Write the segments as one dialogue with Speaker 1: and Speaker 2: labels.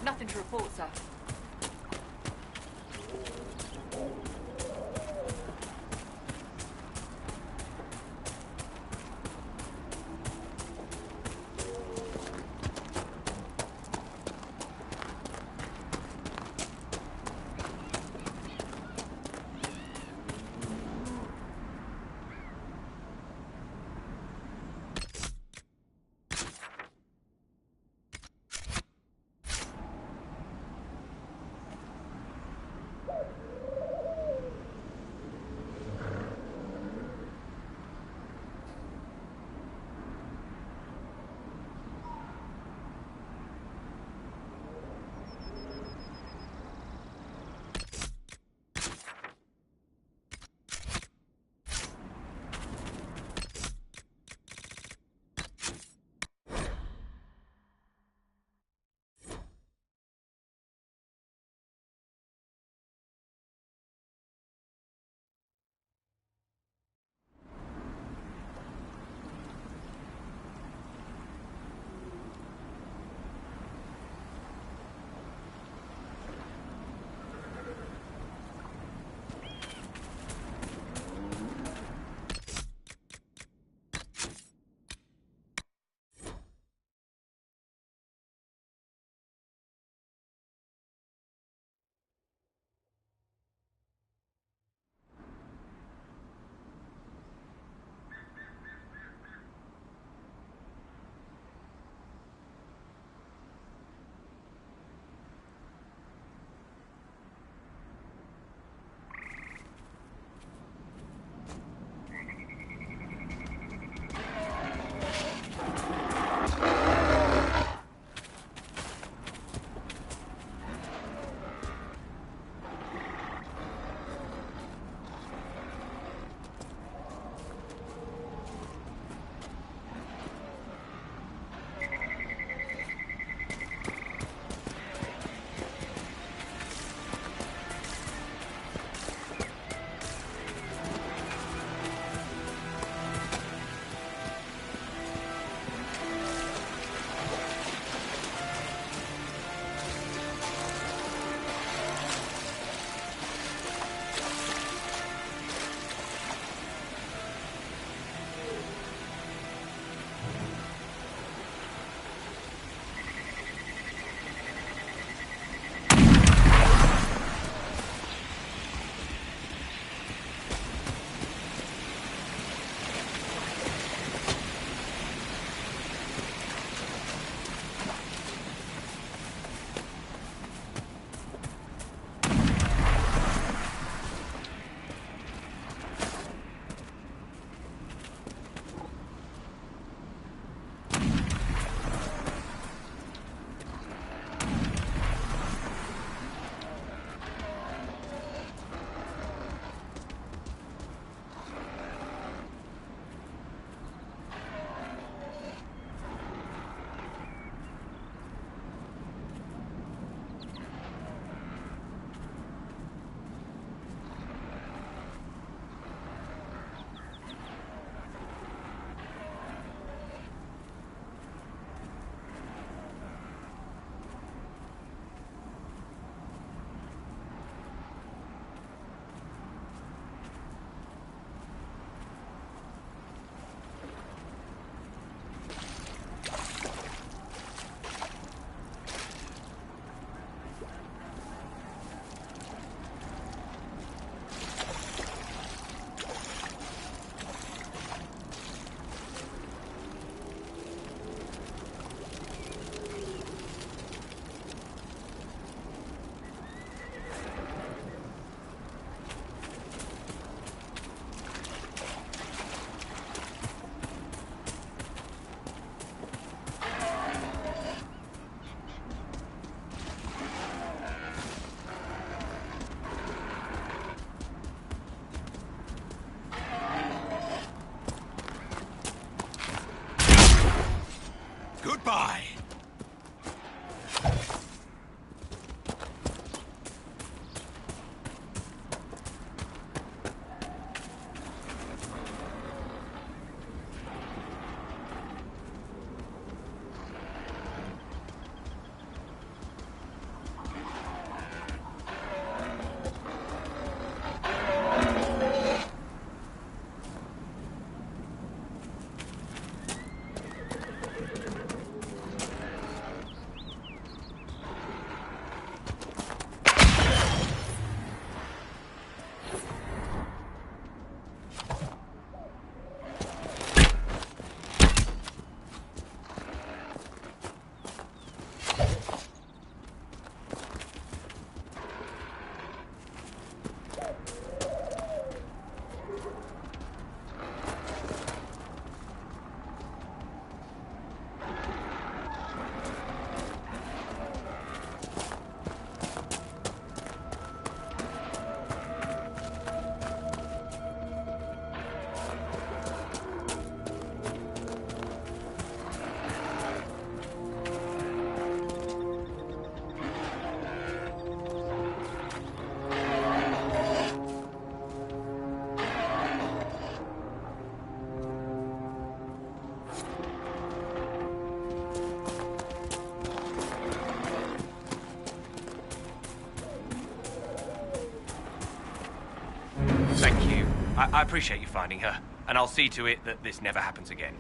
Speaker 1: Nothing to report, sir.
Speaker 2: Goodbye.
Speaker 1: Thank you. I appreciate you finding her, and I'll see to it that this never happens again.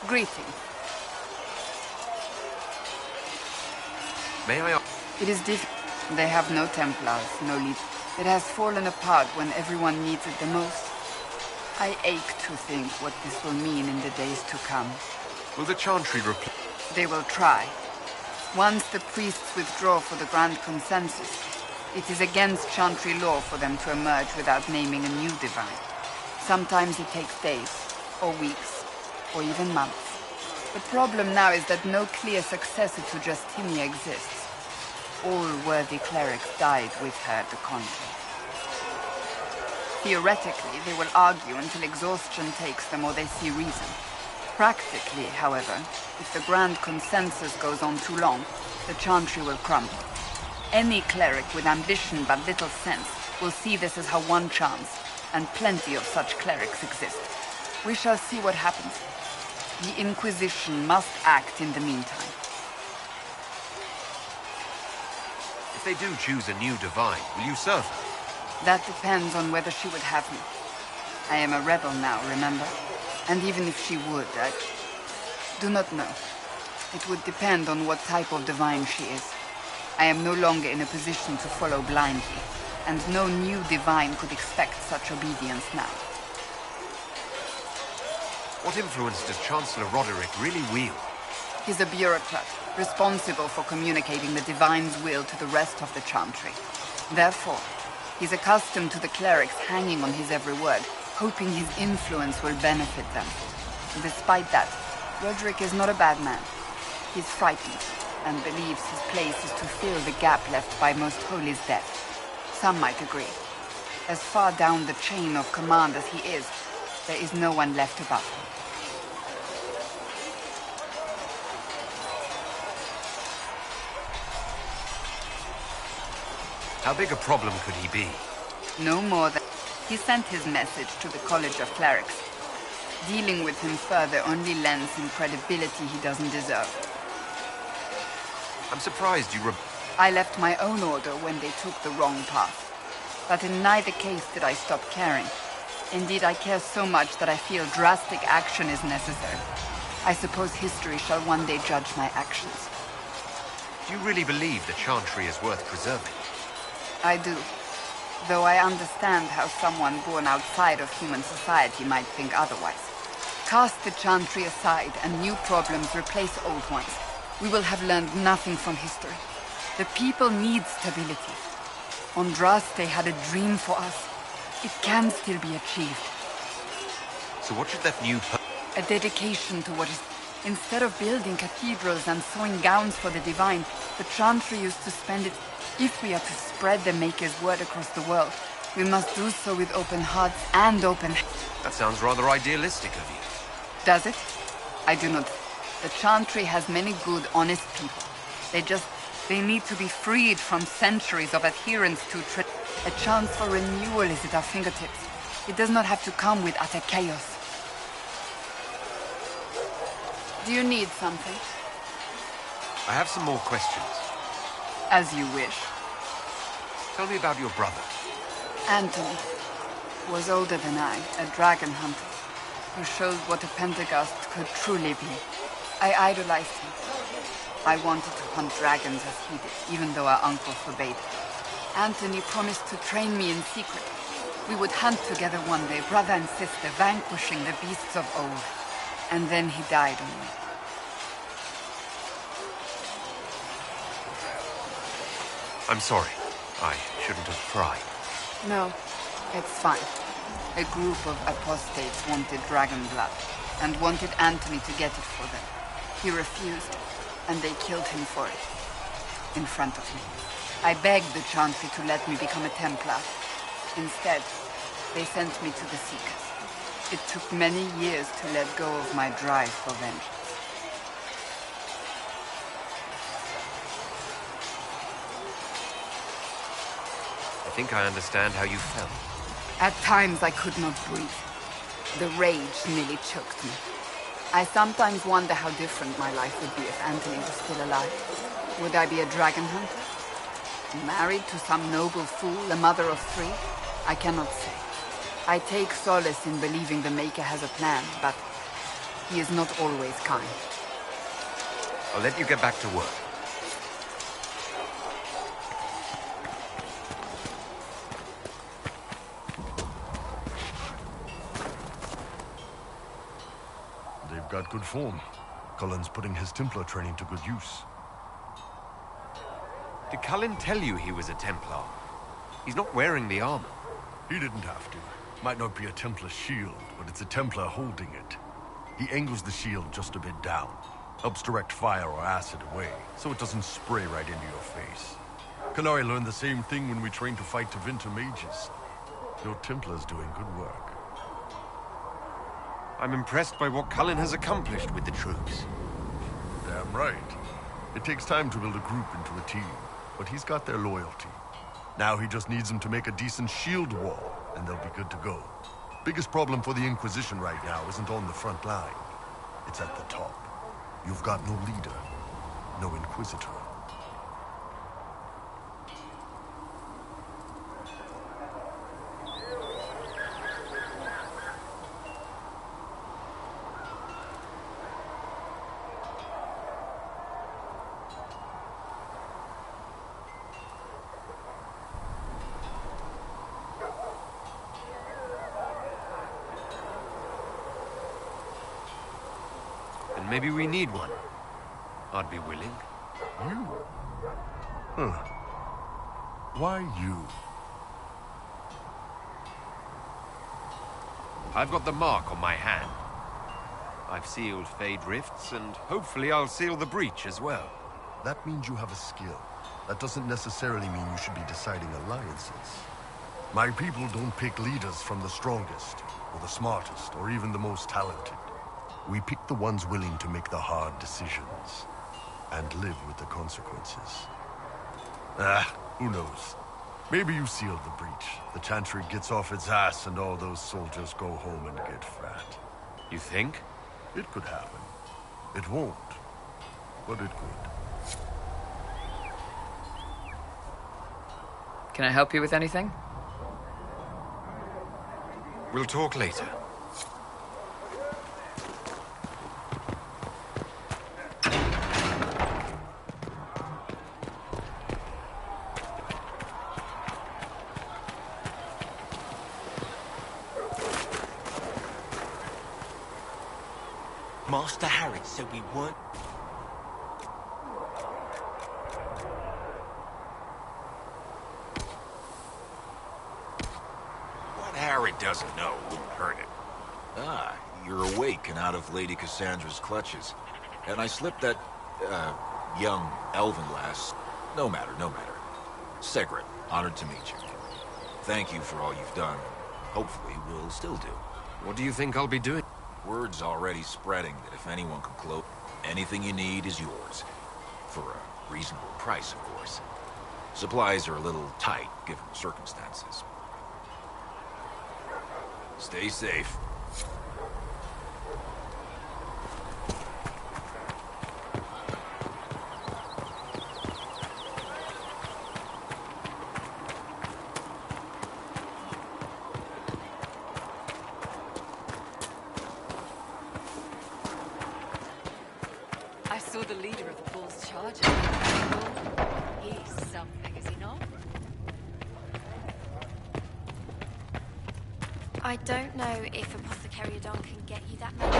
Speaker 2: Greeting.
Speaker 3: May I...
Speaker 2: It is difficult. They have no Templars, no lead. It has fallen apart when everyone needs it the most. I ache to think what this will mean in the days to come.
Speaker 3: Will the Chantry reply?
Speaker 2: They will try. Once the priests withdraw for the Grand Consensus, it is against Chantry law for them to emerge without naming a new divine. Sometimes it takes days, or weeks, or even months. The problem now is that no clear successor to Justinia exists. All worthy clerics died with her at the convent. Theoretically, they will argue until exhaustion takes them or they see reason. Practically, however, if the Grand Consensus goes on too long, the Chantry will crumble. Any cleric with ambition but little sense will see this as her one chance, and plenty of such clerics exist. We shall see what happens. The Inquisition must act in the meantime.
Speaker 3: If they do choose a new divine, will you serve her?
Speaker 2: That depends on whether she would have me. I am a rebel now, remember? And even if she would, I do not know. It would depend on what type of divine she is. I am no longer in a position to follow blindly, and no new divine could expect such obedience now.
Speaker 3: What influence does Chancellor Roderick really wield?
Speaker 2: He's a bureaucrat, responsible for communicating the divine's will to the rest of the Chantry. Therefore, he's accustomed to the clerics hanging on his every word, hoping his influence will benefit them. Despite that, Roderick is not a bad man. He's frightened, and believes his place is to fill the gap left by Most Holy's death. Some might agree. As far down the chain of command as he is, there is no one left above him.
Speaker 3: How big a problem could he be?
Speaker 2: No more than... He sent his message to the College of Clerics. Dealing with him further only lends him credibility he doesn't deserve.
Speaker 3: I'm surprised you
Speaker 2: I left my own order when they took the wrong path. But in neither case did I stop caring. Indeed, I care so much that I feel drastic action is necessary. I suppose history shall one day judge my actions.
Speaker 3: Do you really believe the Chantry is worth preserving?
Speaker 2: I do. Though I understand how someone born outside of human society might think otherwise. Cast the Chantry aside and new problems replace old ones. We will have learned nothing from history. The people need stability. Andraste had a dream for us. It can still be achieved.
Speaker 3: So what should that new
Speaker 2: A dedication to what is... Instead of building cathedrals and sewing gowns for the divine, the Chantry used to spend it... If we are to spread the Maker's word across the world, we must do so with open hearts and open...
Speaker 3: That sounds rather idealistic of you.
Speaker 2: Does it? I do not. The Chantry has many good, honest people. They need to be freed from centuries of adherence to a chance for renewal is at our fingertips. It does not have to come with utter chaos. Do you need something?
Speaker 3: I have some more questions.
Speaker 2: As you wish.
Speaker 3: Tell me about your brother.
Speaker 2: Anthony was older than I, a dragon hunter, who showed what a Pentagast could truly be. I idolized him. I wanted to hunt dragons as he did, even though our uncle forbade it. Anthony promised to train me in secret. We would hunt together one day, brother and sister, vanquishing the beasts of old. And then he died on me.
Speaker 3: I'm sorry. I shouldn't have cried.
Speaker 2: No, it's fine. A group of apostates wanted dragon blood, and wanted Anthony to get it for them. He refused, and they killed him for it. In front of me. I begged the Chantry to let me become a Templar. Instead, they sent me to the Seekers. It took many years to let go of my drive for vengeance.
Speaker 3: I think I understand how you felt.
Speaker 2: At times I could not breathe. The rage nearly choked me. I sometimes wonder how different my life would be if Anthony was still alive. Would I be a dragon hunter? Married to some noble fool, a mother of 3? I cannot say. I take solace in believing the Maker has a plan, but he is not always kind.
Speaker 3: I'll let you get back to work.
Speaker 4: They've got good form. Cullen's putting his Templar training to good use.
Speaker 3: Did Cullen tell you he was a Templar? He's not wearing the armor.
Speaker 4: He didn't have to. Might not be a Templar shield, but it's a Templar holding it. He angles the shield just a bit down. Helps direct fire or acid away, so it doesn't spray right into your face. Kanari learned the same thing when we trained to fight Tevinter mages. Your Templar's doing good work.
Speaker 3: I'm impressed by what Cullen has accomplished with the troops.
Speaker 4: Damn right. It takes time to build a group into a team, but he's got their loyalty. Now he just needs them to make a decent shield wall, and they'll be good to go. Biggest problem for the Inquisition right now isn't on the front line. It's at the top. You've got no leader, no Inquisitor.
Speaker 3: And maybe we need one. I'd be willing.
Speaker 4: You? Huh. Why you?
Speaker 3: I've got the mark on my hand. I've sealed Fade Rifts, and hopefully I'll seal the breach as well.
Speaker 4: That means you have a skill. That doesn't necessarily mean you should be deciding alliances. My people don't pick leaders from the strongest, or the smartest, or even the most talented. We pick the ones willing to make the hard decisions, and live with the consequences. Who knows? Maybe you sealed the breach. The Chantry gets off its ass and all those soldiers go home and get fat.
Speaker 3: You think?
Speaker 4: It could happen. It won't, but it could.
Speaker 2: Can I help you with anything?
Speaker 3: We'll talk later.
Speaker 5: Master Harris said we weren't...
Speaker 6: What Harry doesn't know wouldn't hurt it.
Speaker 5: Ah, you're awake and out of Lady Cassandra's clutches. And I slipped that, young elven lass. No matter, no matter. Segret, honored to meet you. Thank you for all you've done. Hopefully, we'll still do.
Speaker 3: What do you think I'll be doing?
Speaker 5: Word's already spreading that if anyone can cloak, anything you need is yours. For a reasonable price, of course. Supplies are a little tight, given the circumstances. Stay safe.
Speaker 2: I saw the leader of the Bull's charges. He's something, is he not?
Speaker 7: I don't know if Apothecary Adon can get you that much.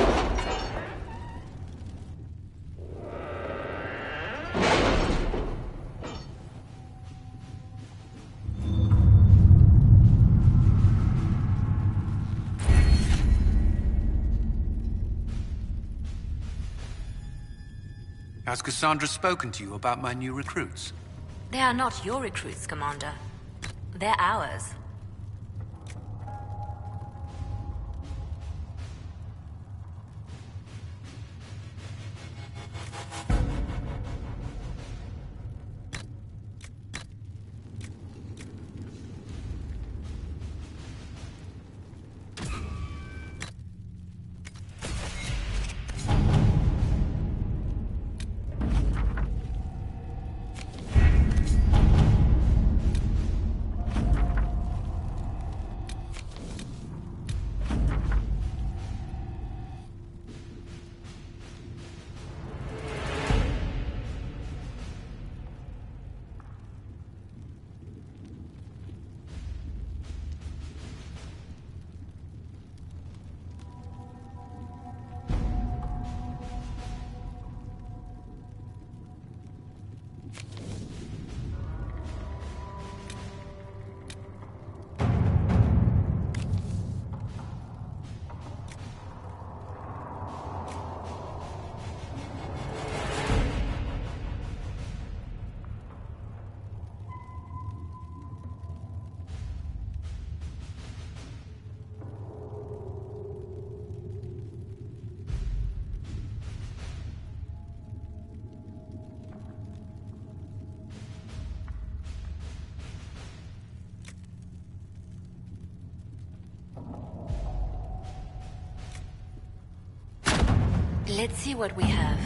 Speaker 8: Has Cassandra spoken to you about my new recruits?
Speaker 9: They are not your recruits, Commander. They're ours. Let's see what we have.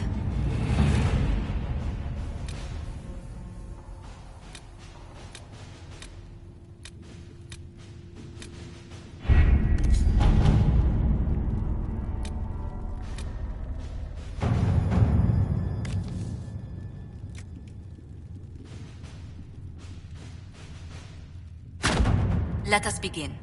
Speaker 9: Let us begin.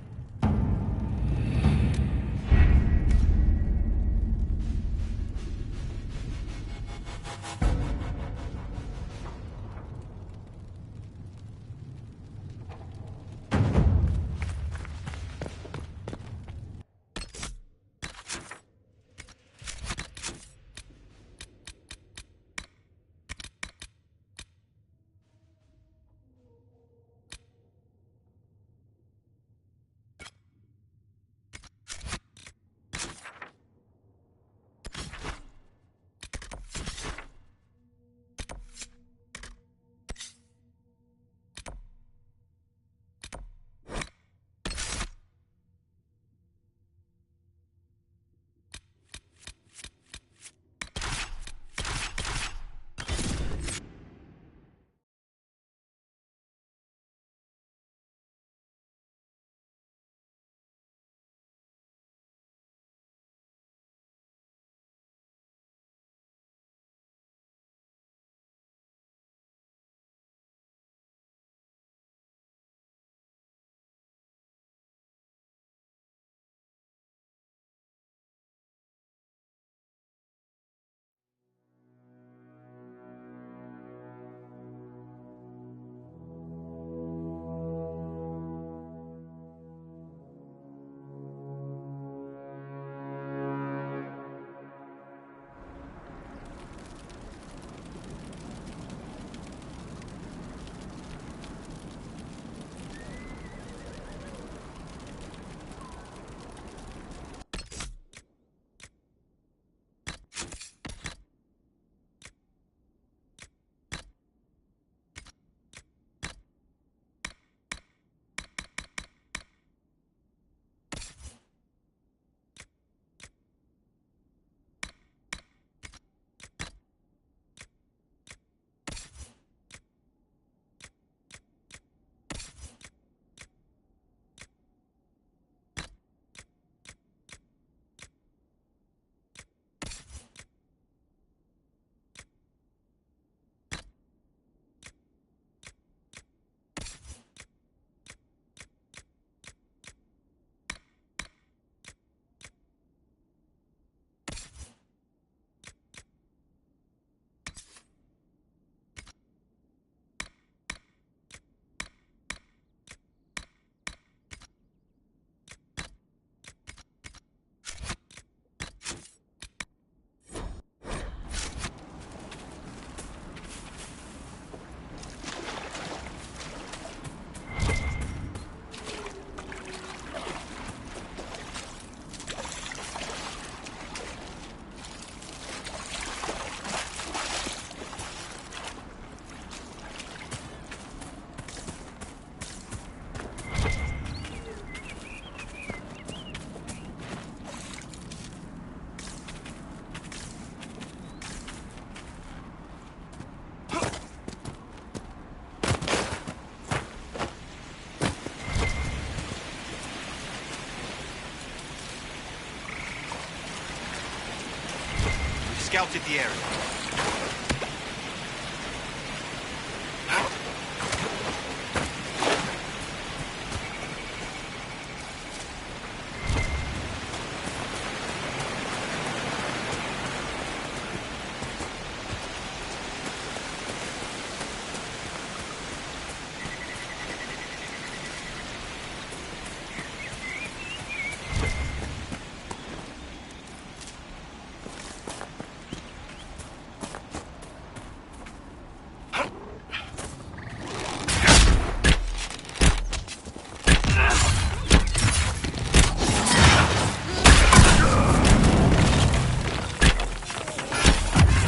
Speaker 6: scouted the area.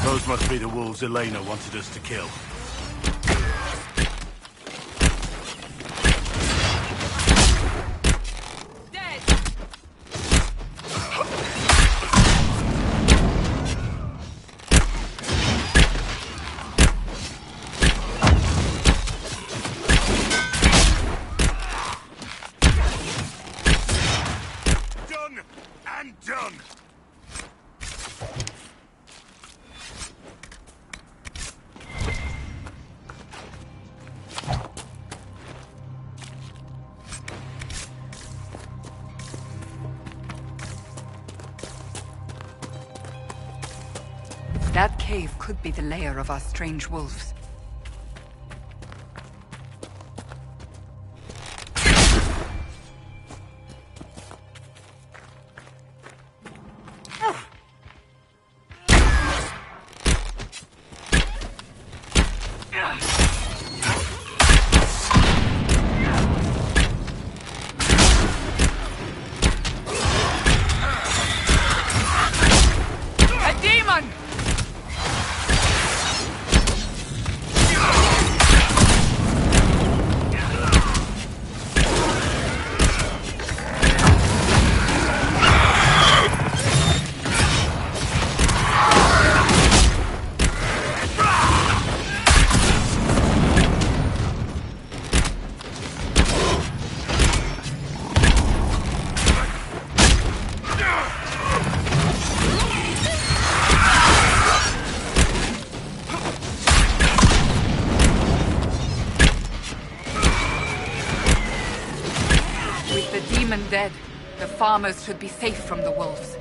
Speaker 10: Those must be the wolves Elena wanted us to kill.
Speaker 6: Done and done.
Speaker 2: That cave could be the lair of our strange wolves. A demon! With the demon dead, the farmers should be safe from the wolves.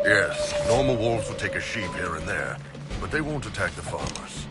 Speaker 4: Yes, normal wolves will take a sheep here and there, but they won't attack the farmers.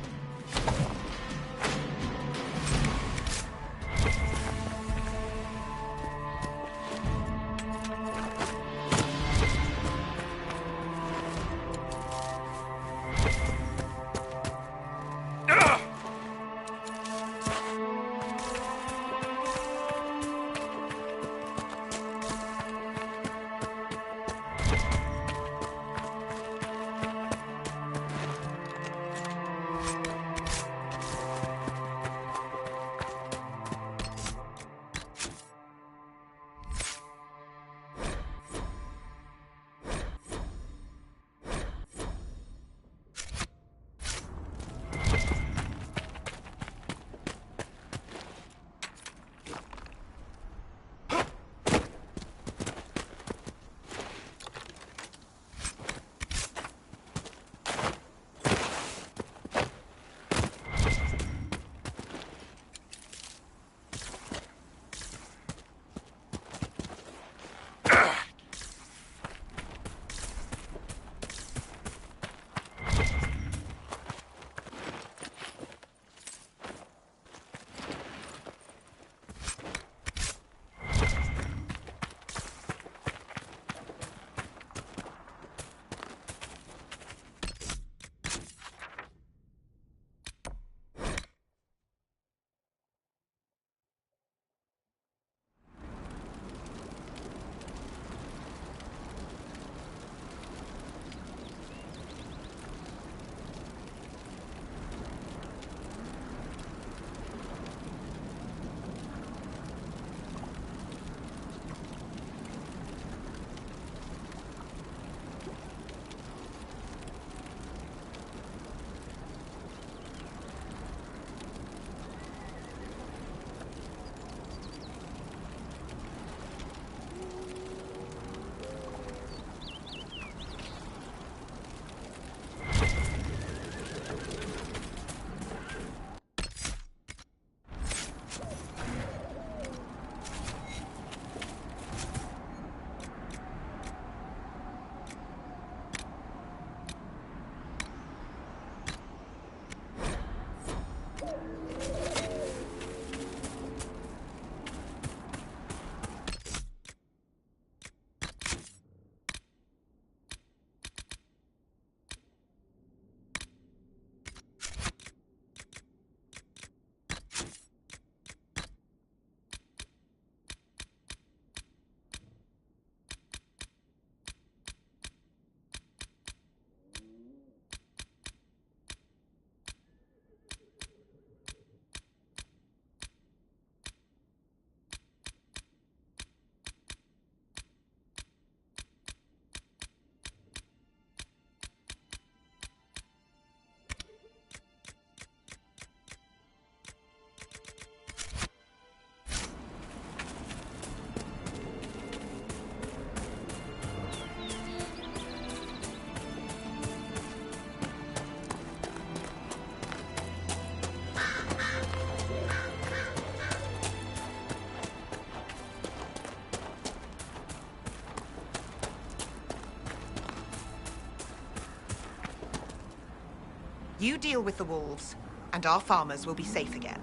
Speaker 11: You deal with the wolves, and our farmers will be safe again.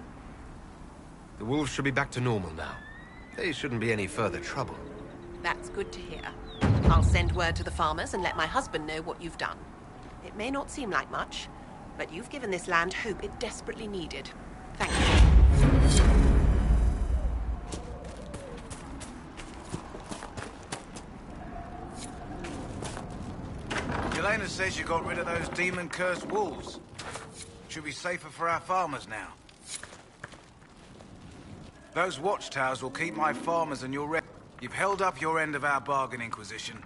Speaker 3: The wolves should be back to normal now. They shouldn't be any further trouble.
Speaker 11: That's good to hear. I'll send word to the farmers and let my husband know what you've done. It may not seem like much, but you've given this land hope it desperately needed. Thank you.
Speaker 12: Elena says you got rid of those demon-cursed wolves. Should be safer for our farmers now. Those watchtowers will keep my farmers and your You've held up your end of our bargain, Inquisition.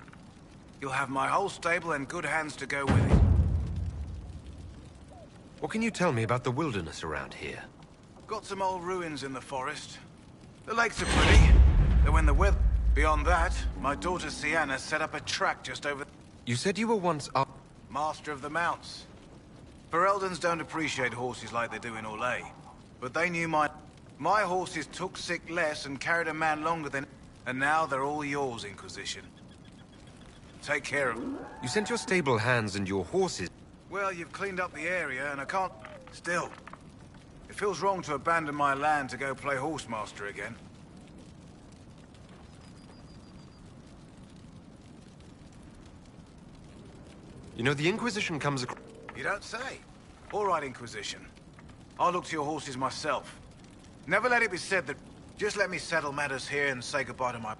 Speaker 12: You'll have my whole stable and good hands to go with it.
Speaker 3: What can you tell me about the wilderness around here?
Speaker 12: Got some old ruins in the forest. The lakes are pretty, though when the weather... Beyond that, my daughter Sienna set up a track just over...
Speaker 3: You said you were once up...
Speaker 12: Master of the Mounts. Fereldans don't appreciate horses like they do in Orlais, but they knew my horses took sick less and carried a man longer than... And now they're all yours, Inquisition. Take care of them.
Speaker 3: You sent your stable hands and your horses...
Speaker 12: Well, you've cleaned up the area, and I can't... Still, it feels wrong to abandon my land to go play horsemaster again.
Speaker 3: You know, the Inquisition comes across...
Speaker 12: You don't say. All right, Inquisition. I'll look to your horses myself. Never let it be said that... Just let me settle matters here and say goodbye to my...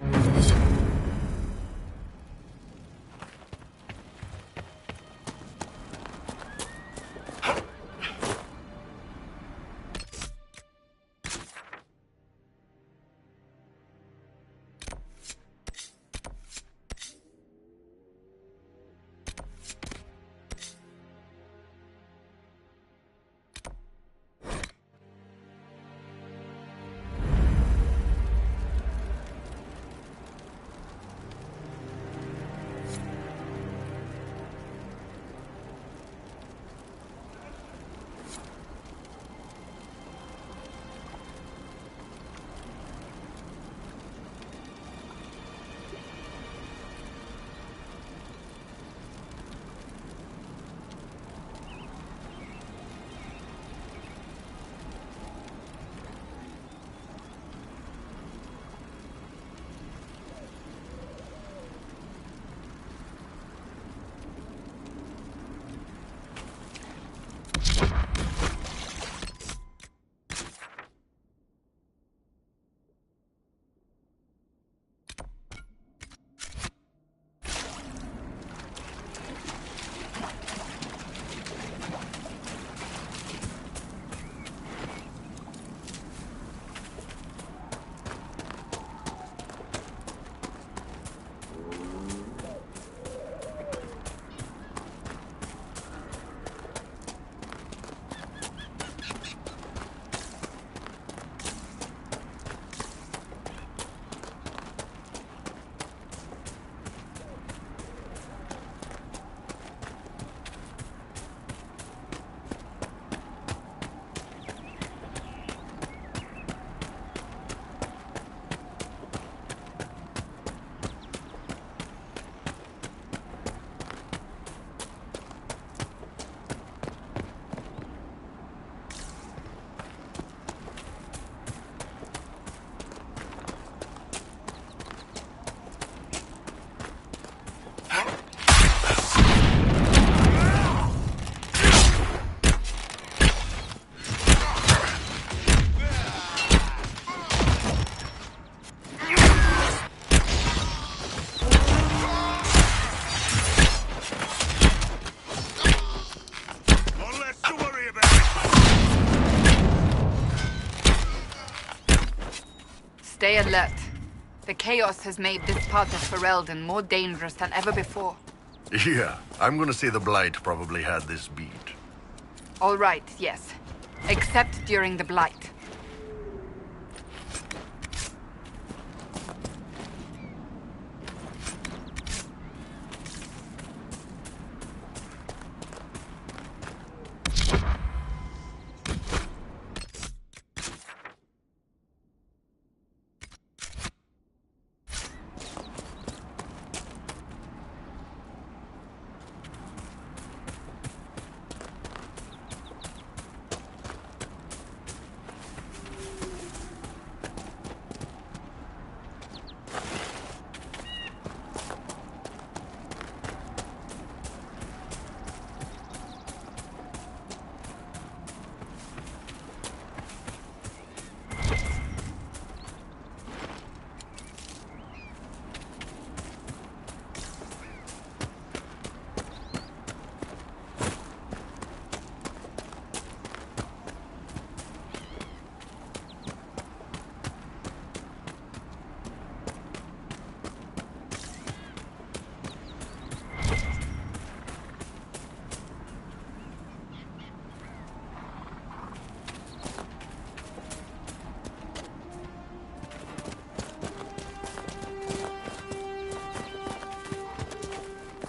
Speaker 2: Stay alert. The chaos has made this part of Ferelden more dangerous than ever before.
Speaker 4: Yeah, I'm gonna say the Blight probably had this beat.
Speaker 2: All right, yes. Except during the Blight.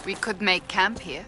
Speaker 2: We could make camp here.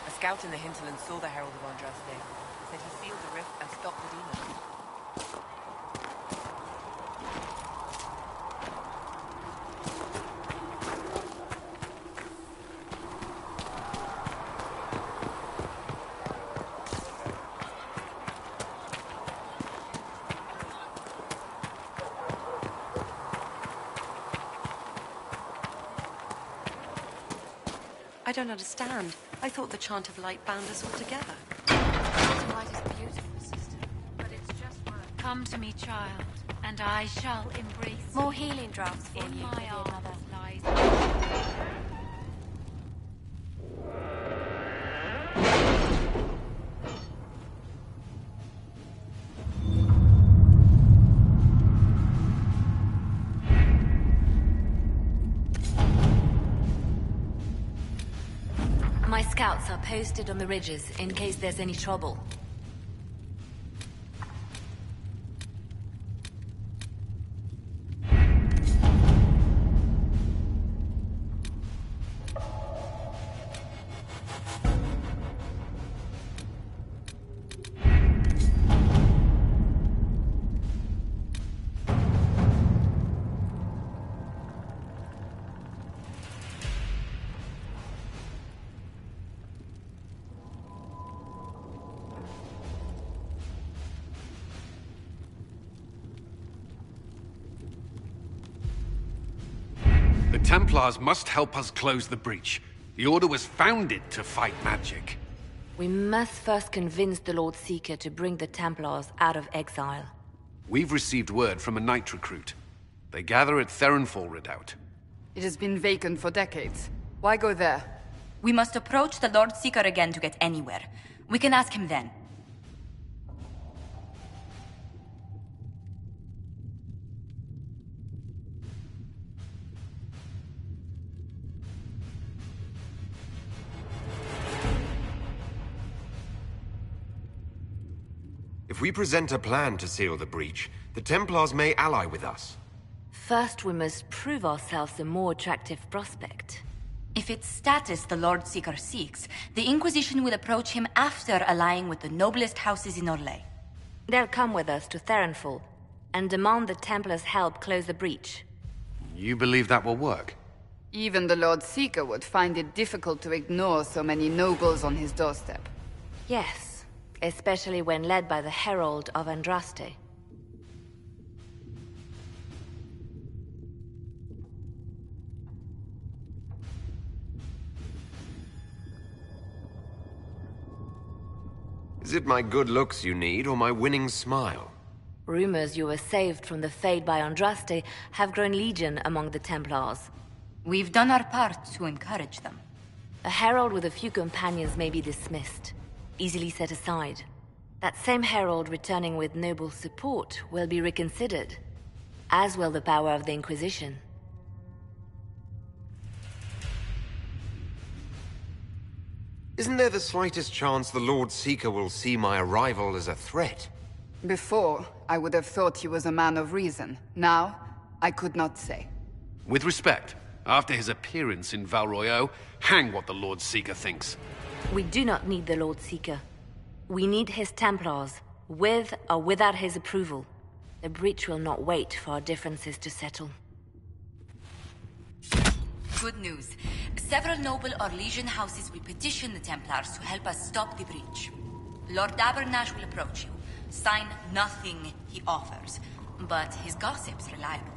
Speaker 13: A scout in the hinterland saw the Herald of Andraste. Said he sealed the rift and stopped the demons. I don't understand. I thought the chant of light bound us all together.
Speaker 7: Light is beautiful, sister, but it's just work. Come to me, child, and I shall embrace you. More healing drafts for you. In my arms lies.
Speaker 9: My scouts are posted on the ridges in case there's any trouble.
Speaker 8: The Templars must help us close the breach. The Order was founded to fight magic.
Speaker 9: We must first convince the Lord Seeker to bring the Templars out of exile.
Speaker 8: We've received word from a knight recruit. They gather at Theronfall Redoubt.
Speaker 2: It has been vacant for decades. Why go there?
Speaker 14: We must approach the Lord Seeker again to get anywhere. We can ask him then.
Speaker 3: If we present a plan to seal the breach, the Templars may ally with us.
Speaker 9: First, we must prove ourselves a more attractive prospect.
Speaker 14: If it's status the Lord Seeker seeks, the Inquisition will approach him after allying with the noblest houses in Orlais.
Speaker 9: They'll come with us to Theronfall and demand the Templars' help close the breach.
Speaker 8: You believe that will work?
Speaker 2: Even the Lord Seeker would find it difficult to ignore so many nobles on his doorstep.
Speaker 9: Yes, especially when led by the Herald of Andraste.
Speaker 3: Is it my good looks you need, or my winning smile?
Speaker 9: Rumors you were saved from the fate by Andraste have grown legion among the Templars.
Speaker 14: We've done our part to encourage them.
Speaker 9: A herald with a few companions may be dismissed, easily set aside. That same herald returning with noble support will be reconsidered, as will the power of the Inquisition.
Speaker 3: Isn't there the slightest chance the Lord Seeker will see my arrival as a threat?
Speaker 2: Before, I would have thought he was a man of reason. Now, I could not say.
Speaker 8: With respect, after his appearance in Val Royeaux, hang what the Lord Seeker thinks.
Speaker 9: We do not need the Lord Seeker. We need his Templars, with or without his approval. The breach will not wait for our differences to settle.
Speaker 14: Good news. Several noble or legion houses will petition the Templars to help us stop the breach. Lord Abernash will approach you. Sign nothing he offers, but his gossip's reliable.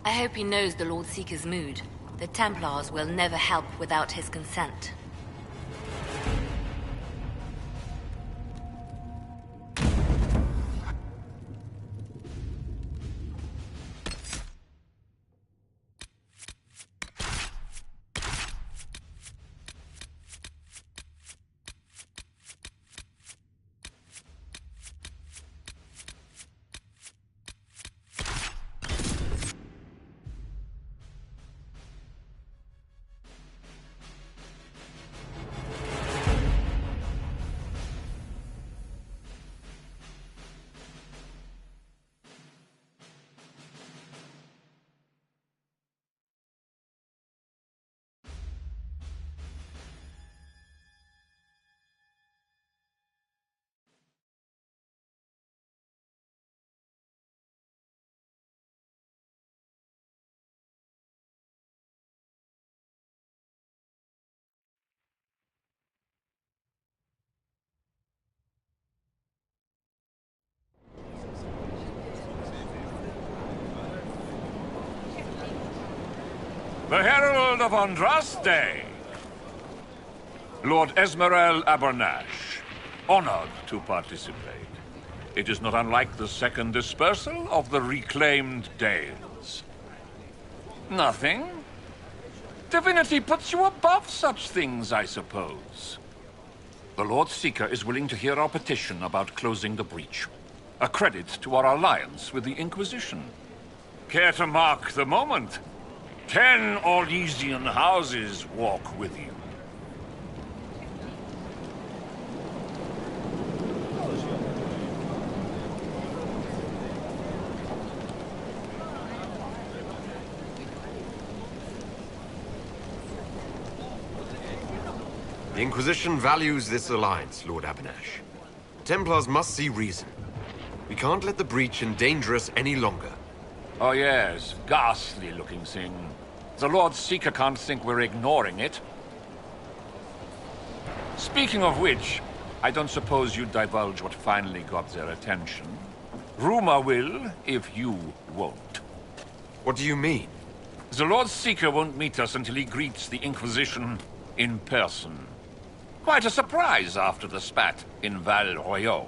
Speaker 9: I hope he knows the Lord Seeker's mood. The Templars will never help without his consent.
Speaker 15: The Herald of Andraste! Lord Esmerel Abernash, honored to participate. It is not unlike the second dispersal of the reclaimed Dales. Nothing? Divinity puts you above such things, I suppose. The Lord Seeker is willing to hear our petition about closing the breach. A credit to our alliance with the Inquisition. Care to mark the moment? 10 Orlesian houses walk with you.
Speaker 3: The Inquisition values this alliance, Lord Abernash. Templars must see reason. We can't let the breach endanger us any longer.
Speaker 15: Oh yes, ghastly-looking thing. The Lord Seeker can't think we're ignoring it. Speaking of which, I don't suppose you'd divulge what finally got their attention. Rumor will, if you won't.
Speaker 3: What do you mean?
Speaker 15: The Lord Seeker won't meet us until he greets the Inquisition in person. Quite a surprise after the spat in Val Royeaux.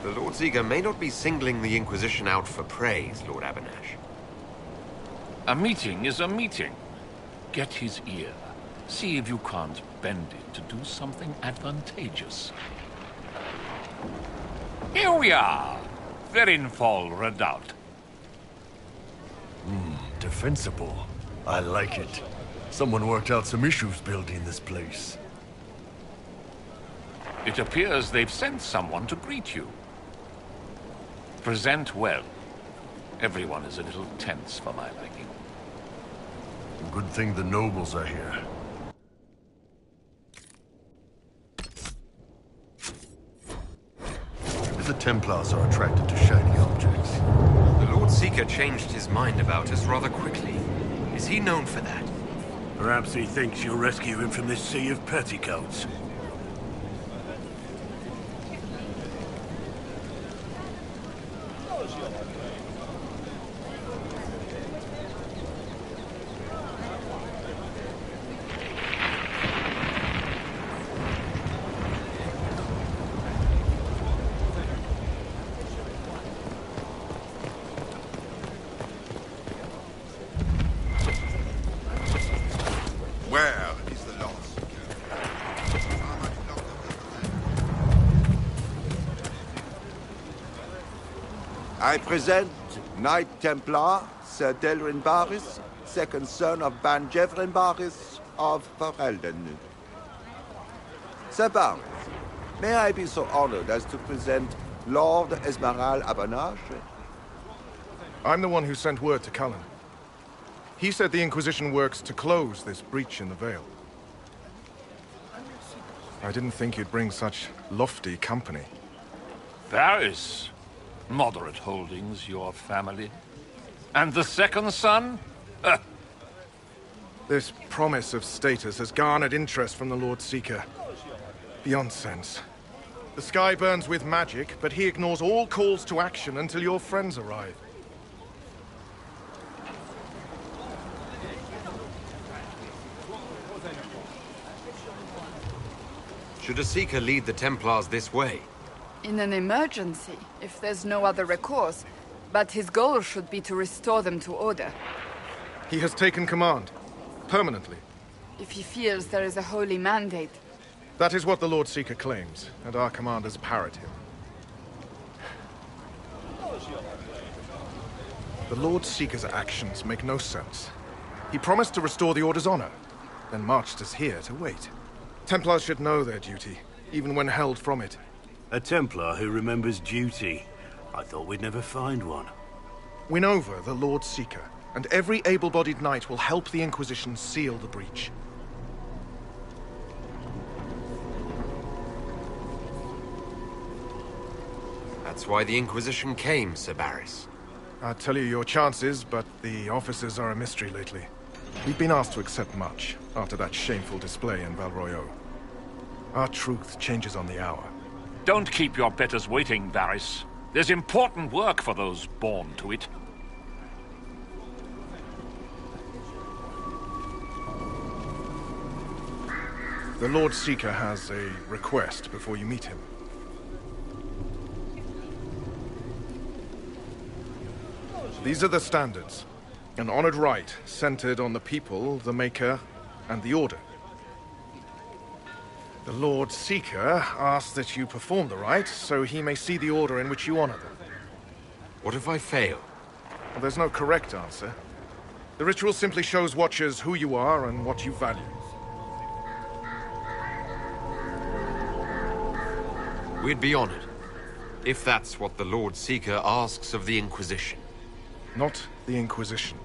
Speaker 3: The Lord Seeker may not be singling the Inquisition out for praise, Lord Abernash.
Speaker 15: A meeting is a meeting. Get his ear. See if you can't bend it to do something advantageous. Here we are. Verinfol Redoubt.
Speaker 4: Defensible. I like it. Someone worked out some issues building this place.
Speaker 15: It appears they've sent someone to greet you. Present well. Everyone is a little tense for my liking.
Speaker 4: Good thing the nobles are here. The Templars are attracted to shiny objects.
Speaker 3: The Lord Seeker changed his mind about us rather quickly. Is he known for that?
Speaker 10: Perhaps he thinks you'll rescue him from this sea of petticoats.
Speaker 6: Well,
Speaker 16: I present Knight Templar Sir Delrin Barris, second son of Ban Jevrin Barris of Ferelden. Sir Barris, may I be so honored as to present Lord Esmeralda Abanache?
Speaker 17: I'm the one who sent word to Cullen. He said the Inquisition works to close this breach in the Vale. I didn't think you'd bring such lofty company.
Speaker 15: Paris. Moderate holdings, your family. And the second son?
Speaker 17: This promise of status has garnered interest from the Lord Seeker. Beyond sense. The sky burns with magic, but he ignores all calls to action until your friends arrive.
Speaker 3: Should a Seeker lead the Templars this way?
Speaker 2: In an emergency, if there's no other recourse. But his goal should be to restore them to order.
Speaker 17: He has taken command. Permanently.
Speaker 2: If he feels there is a holy mandate.
Speaker 17: That is what the Lord Seeker claims, and our commanders parrot him. The Lord Seeker's actions make no sense. He promised to restore the Order's honor, then marched us here to wait. Templars should know their duty, even when held from it.
Speaker 10: A Templar who remembers duty. I thought we'd never find one.
Speaker 17: Win over the Lord Seeker, and every able-bodied knight will help the Inquisition seal the breach.
Speaker 3: That's why the Inquisition came, Sir Barris.
Speaker 17: I'd tell you your chances, but the officers are a mystery lately. We've been asked to accept much, after that shameful display in Valroyo. Our truth changes on the hour.
Speaker 15: Don't keep your betters waiting, Barris. There's important work for those born to it.
Speaker 17: The Lord Seeker has a request before you meet him. These are the standards. An honored right, centered on the people, the Maker, and the Order. The Lord Seeker asks that you perform the rite, so he may see the order in which you honor them.
Speaker 3: What if I fail?
Speaker 17: Well, there's no correct answer. The ritual simply shows Watchers who you are and what you value.
Speaker 3: We'd be honored, if that's what the Lord Seeker asks of the Inquisition.
Speaker 17: Not the Inquisition.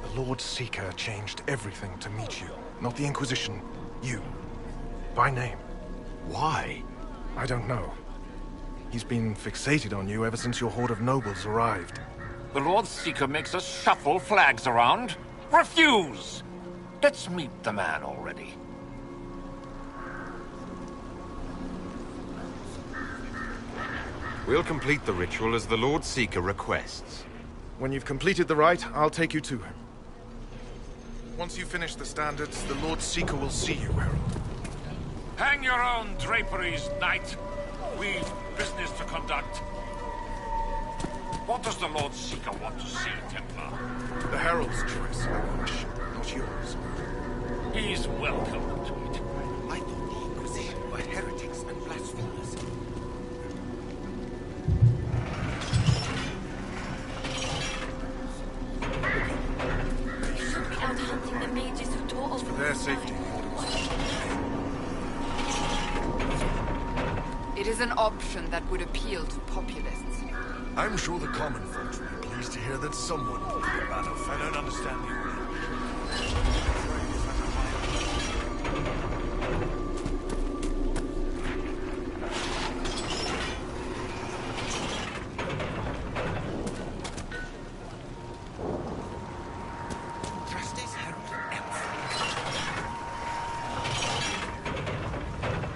Speaker 17: The Lord Seeker changed everything to meet you. Not the Inquisition. You. By name.
Speaker 3: Why?
Speaker 17: I don't know. He's been fixated on you ever since your horde of nobles arrived.
Speaker 15: The Lord Seeker makes us shuffle flags around. Refuse! Let's meet the man already.
Speaker 3: We'll complete the ritual as the Lord Seeker requests.
Speaker 17: When you've completed the rite, I'll take you to him. Once you finish the standards, the Lord Seeker will see you, Herald.
Speaker 15: Hang your own draperies, knight. We've business to conduct. What does the Lord Seeker want to see, Templar?
Speaker 17: The Herald's choice, Alahall, not yours.
Speaker 15: He's welcome to it.
Speaker 18: I thought the Inquisition were heretics and blasphemers.
Speaker 7: Out hunting the mages who taught us.
Speaker 17: For their safety.
Speaker 2: It is an option that would appeal to populists.
Speaker 4: I'm sure the common folks will be pleased to hear that someone will be a battlefield.
Speaker 12: I don't understand the order.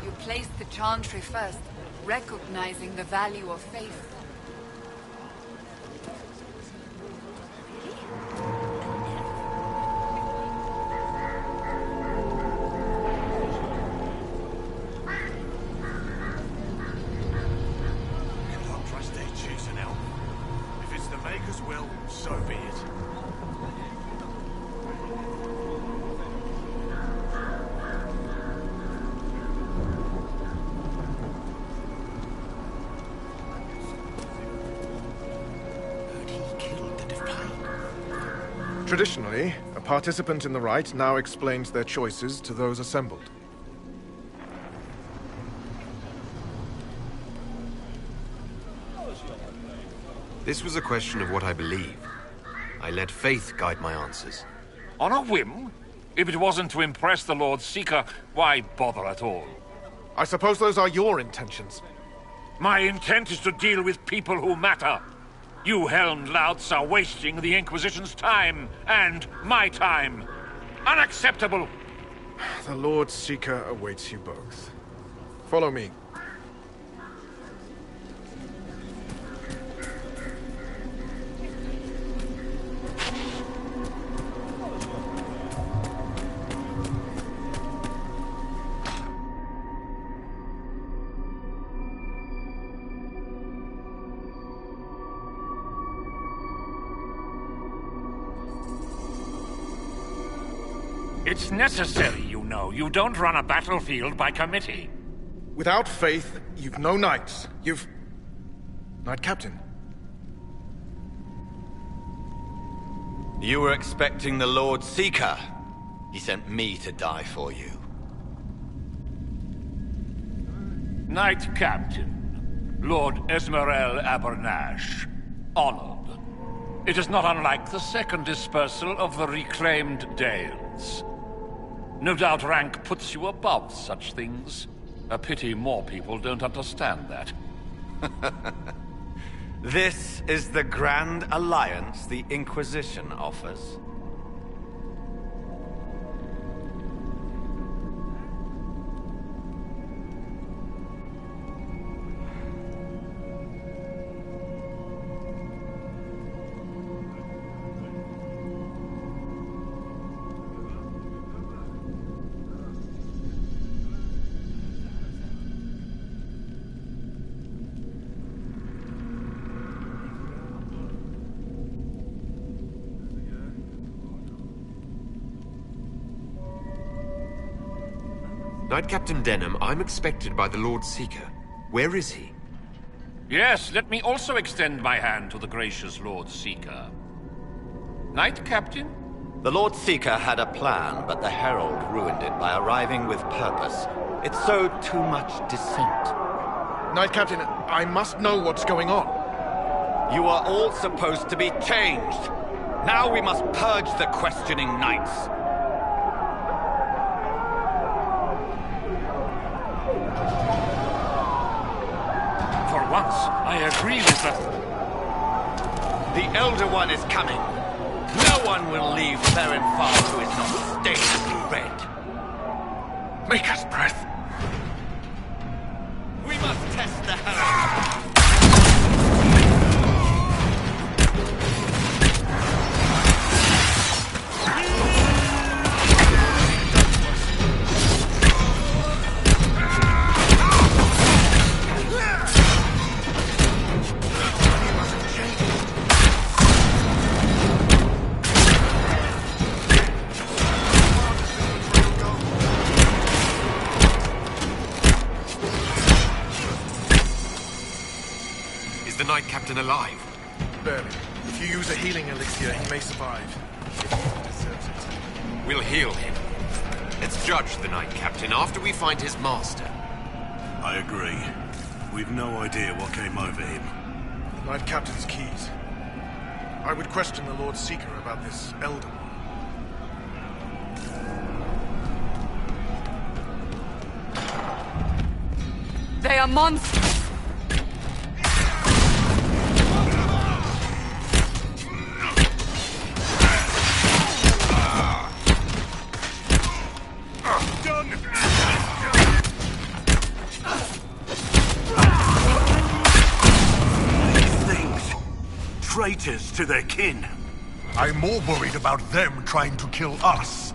Speaker 2: You placed the chantry first, recognizing the value of faith.
Speaker 17: Traditionally, a participant in the rite now explains their choices to those assembled.
Speaker 3: This was a question of what I believe. I let faith guide my answers.
Speaker 15: On a whim? If it wasn't to impress the Lord Seeker, why bother at all?
Speaker 17: I suppose those are your intentions.
Speaker 15: My intent is to deal with people who matter. You helmed louts are wasting the Inquisition's time, and my time. Unacceptable!
Speaker 17: The Lord Seeker awaits you both. Follow me.
Speaker 15: It's necessary, you know. You don't run a battlefield by committee.
Speaker 17: Without faith, you've no knights. You've... Knight Captain.
Speaker 19: You were expecting the Lord Seeker. He sent me to die for you.
Speaker 15: Knight Captain, Lord Esmerel Abernash, honored. It is not unlike the second dispersal of the reclaimed Dales. No doubt rank puts you above such things. A pity more people don't understand that.
Speaker 19: This is the grand alliance the Inquisition offers.
Speaker 3: Knight Captain Denham, I'm expected by the Lord Seeker. Where is he?
Speaker 15: Yes, let me also extend my hand to the gracious Lord Seeker. Knight Captain?
Speaker 19: The Lord Seeker had a plan, but the Herald ruined it by arriving with purpose. It sowed too much dissent.
Speaker 17: Knight Captain, I must know what's going on.
Speaker 19: You are all supposed to be changed. Now we must purge the questioning knights.
Speaker 15: Once, I agree with
Speaker 19: the Elder One is coming. No one will leave Therenfar who is not stained red.
Speaker 17: Make us breath.
Speaker 19: We must test the Herald.
Speaker 3: Knight Captain alive?
Speaker 17: Barely. If you use a healing elixir, he may survive. If he deserves it.
Speaker 3: We'll heal him. Let's judge the Knight Captain after we find his master.
Speaker 10: I agree. We've no idea what came over him.
Speaker 17: Knight Captain's keys. I would question the Lord Seeker about this Elder One.
Speaker 2: They are monsters!
Speaker 10: Traitors to their kin.
Speaker 4: I'm more worried about them trying to kill us.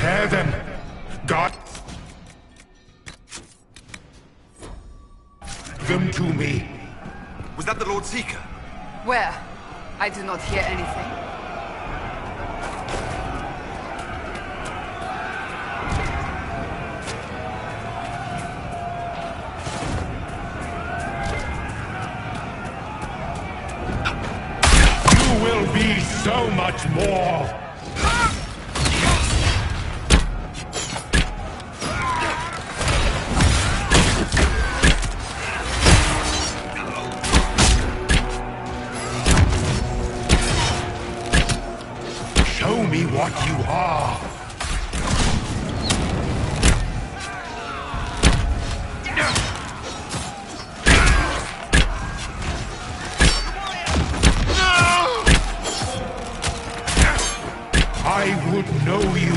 Speaker 17: Prepare them! God! Them to me.
Speaker 3: Was that the Lord Seeker?
Speaker 2: Where? I do not hear anything.
Speaker 17: You will be so much more! Show me what you are! I would know you.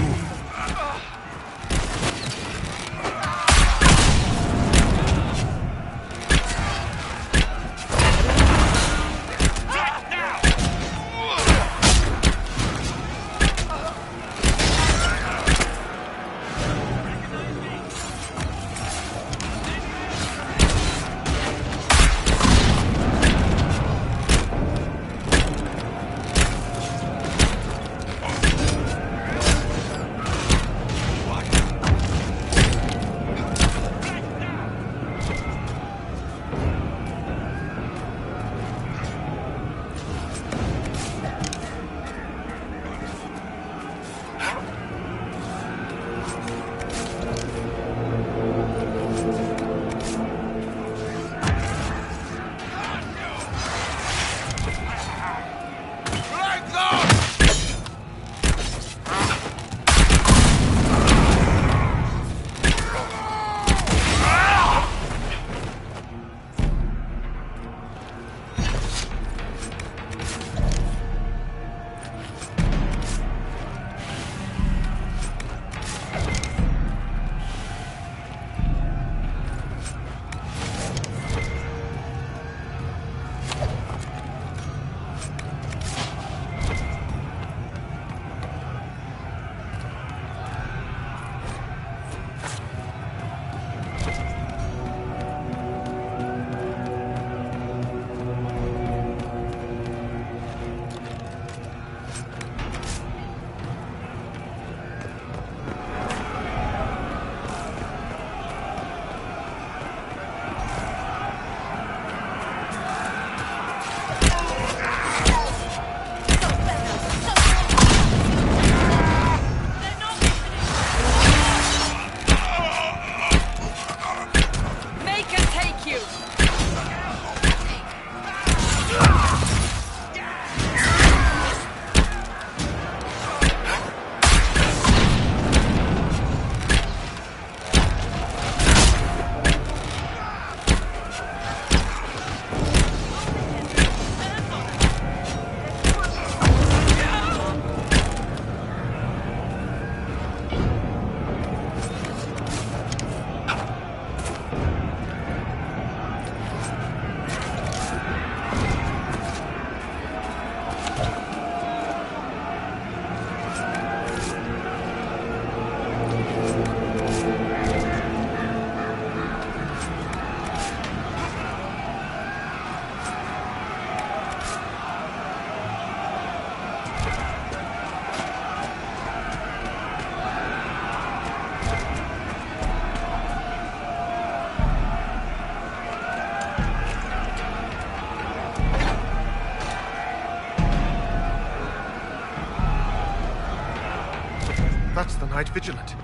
Speaker 17: That's the Knight Vigilant.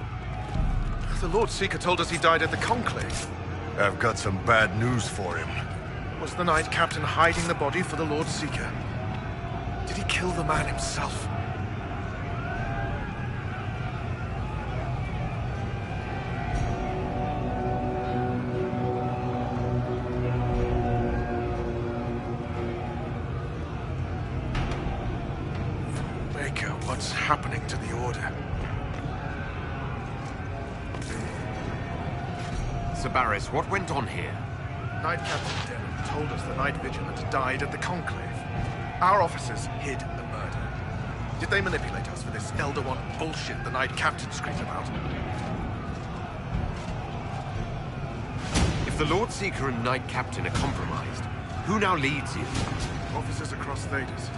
Speaker 17: The Lord Seeker told us he died at the Conclave.
Speaker 4: I've got some bad news for him.
Speaker 17: Was the Knight Captain hiding the body for the Lord Seeker? Did he kill the man himself? Maker, what's happening to the Order?
Speaker 3: Sir Barris, what went on here?
Speaker 17: Knight Captain Denham told us the Knight Vigilant died at the Conclave. Our officers hid the murder. Did they manipulate us? for this Elder One bullshit the Knight Captain screams about.
Speaker 3: If the Lord Seeker and Knight Captain are compromised, who now leads you?
Speaker 17: Officers across Thedas.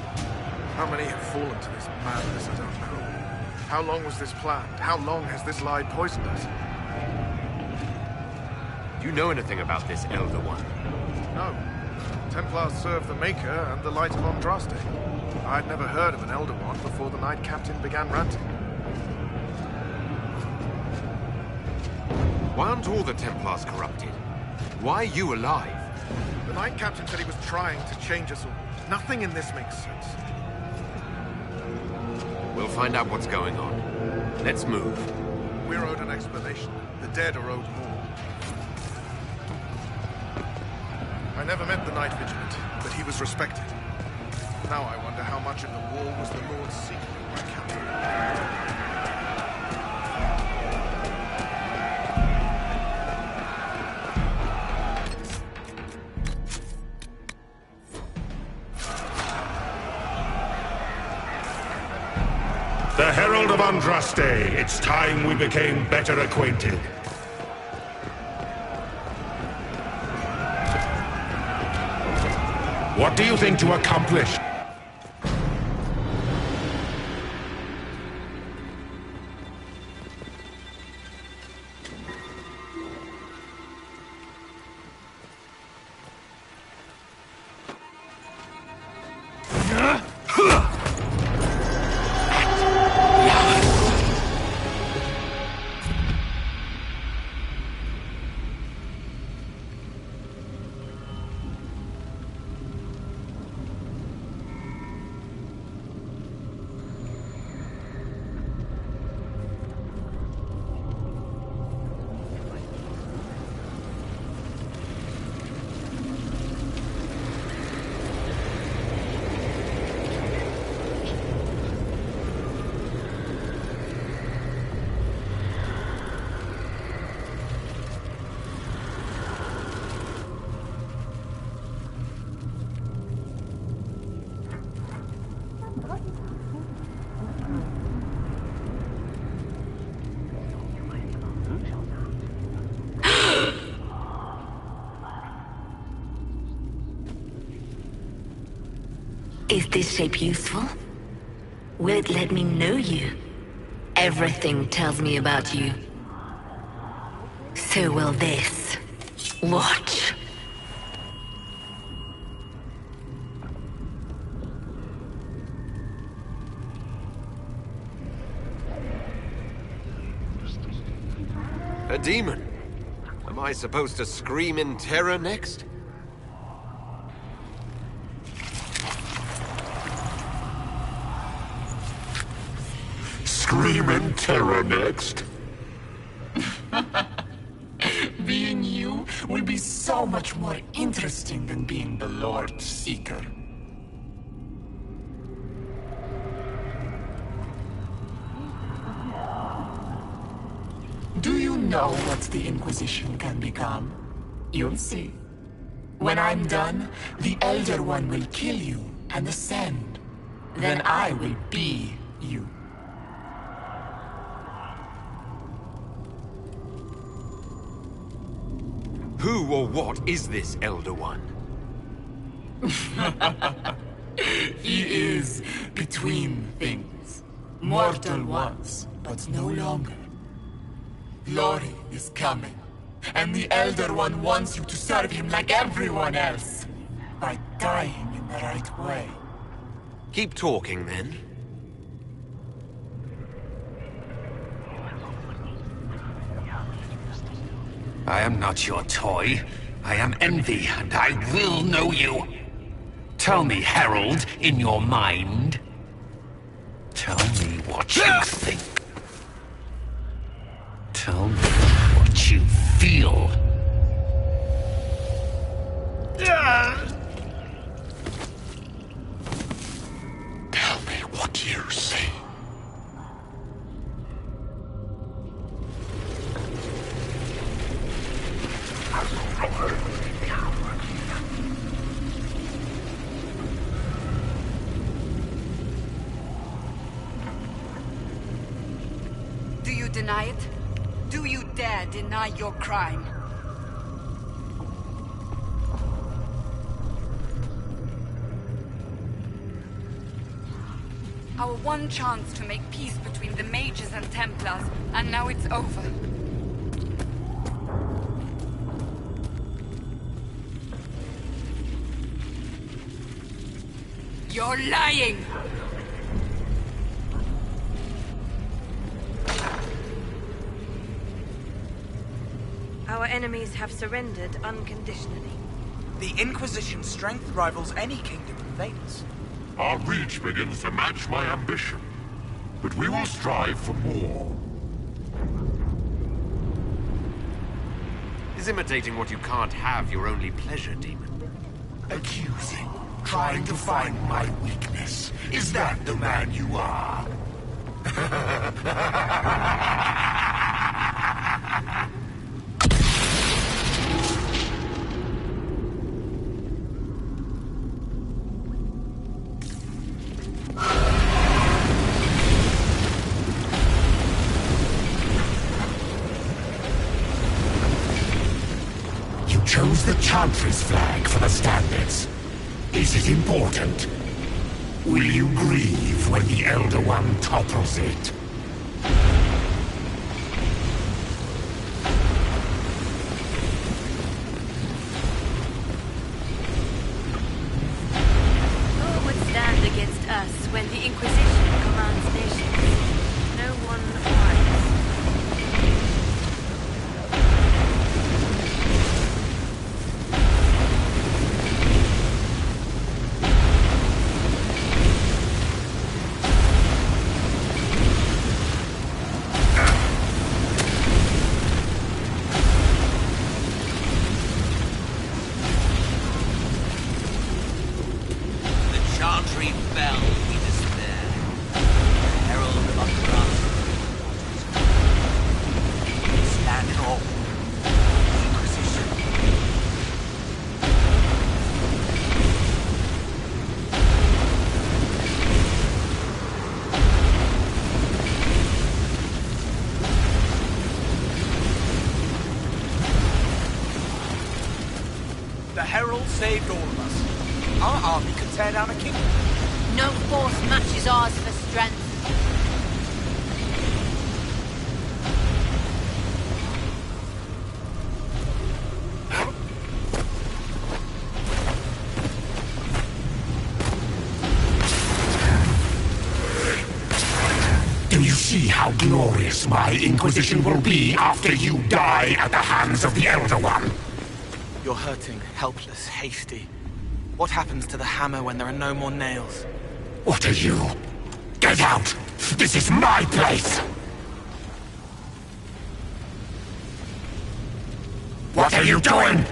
Speaker 17: How many have fallen to this madness, I don't know. How long was this planned? How long has this lie poisoned us?
Speaker 3: Do you know anything about this Elder One?
Speaker 17: No. Templars serve the Maker and the Light of Andraste. I'd never heard of an Elder One before the Knight Captain began ranting.
Speaker 3: Why aren't all the Templars corrupted? Why are you alive?
Speaker 17: The Knight Captain said he was trying to change us all. Nothing in this makes sense.
Speaker 3: We'll find out what's going on. Let's move.
Speaker 17: We're owed an explanation. The dead are owed more. I never met the Knight Vigilant, but he was respected. Now I wonder how much of the war was the Lord's secret, my captain.
Speaker 6: The Herald of Andraste. It's time we became better acquainted. What do you think to accomplish?
Speaker 9: Is this shape useful? Will it let me know you? Everything tells me about you. So will this. Watch.
Speaker 3: A demon? Am I supposed to scream in terror next?
Speaker 6: Scream in terror next.
Speaker 20: Being you will be so much more interesting than being the Lord Seeker. Do you know what the Inquisition can become? You'll see. When I'm done, the Elder One will kill you and ascend. Then I will be you.
Speaker 3: Who or what is this Elder One?
Speaker 20: He is between things. Mortal once, but no longer. Glory is coming, and the Elder One wants you to serve him like everyone else, by dying in the right way.
Speaker 3: Keep talking, then.
Speaker 8: I am not your toy. I am Envy, and I will know you. Tell me, Herald, in your mind. Tell me what you think. Tell me what you feel.
Speaker 20: Tell me what you see.
Speaker 2: deny it? Do you dare deny your crime? Our one chance to make peace between the mages and Templars, and now it's over. You're lying!
Speaker 21: Our enemies have surrendered unconditionally.
Speaker 18: The Inquisition's strength rivals any kingdom in Vegas.
Speaker 6: Our reach begins to match my ambition, but we will strive for more.
Speaker 3: Is imitating what you can't have your only pleasure, demon?
Speaker 6: Accusing, trying to find my weakness. Is that the man you are? Chose the Chantry's flag for the standards. Is it important? Will you grieve when the Elder One topples it?
Speaker 21: Who would stand against us when the Inquisition commands nations? No one wise.
Speaker 18: Saved all of us. Our army could tear down a kingdom.
Speaker 21: No force matches ours for strength.
Speaker 6: Do you see how glorious my Inquisition will be after you die at the hands of the Elder One?
Speaker 18: You're hurting, helpless, hasty. What happens to the hammer when there are no more nails?
Speaker 6: What are you? Get out! This is my place! What are you doing?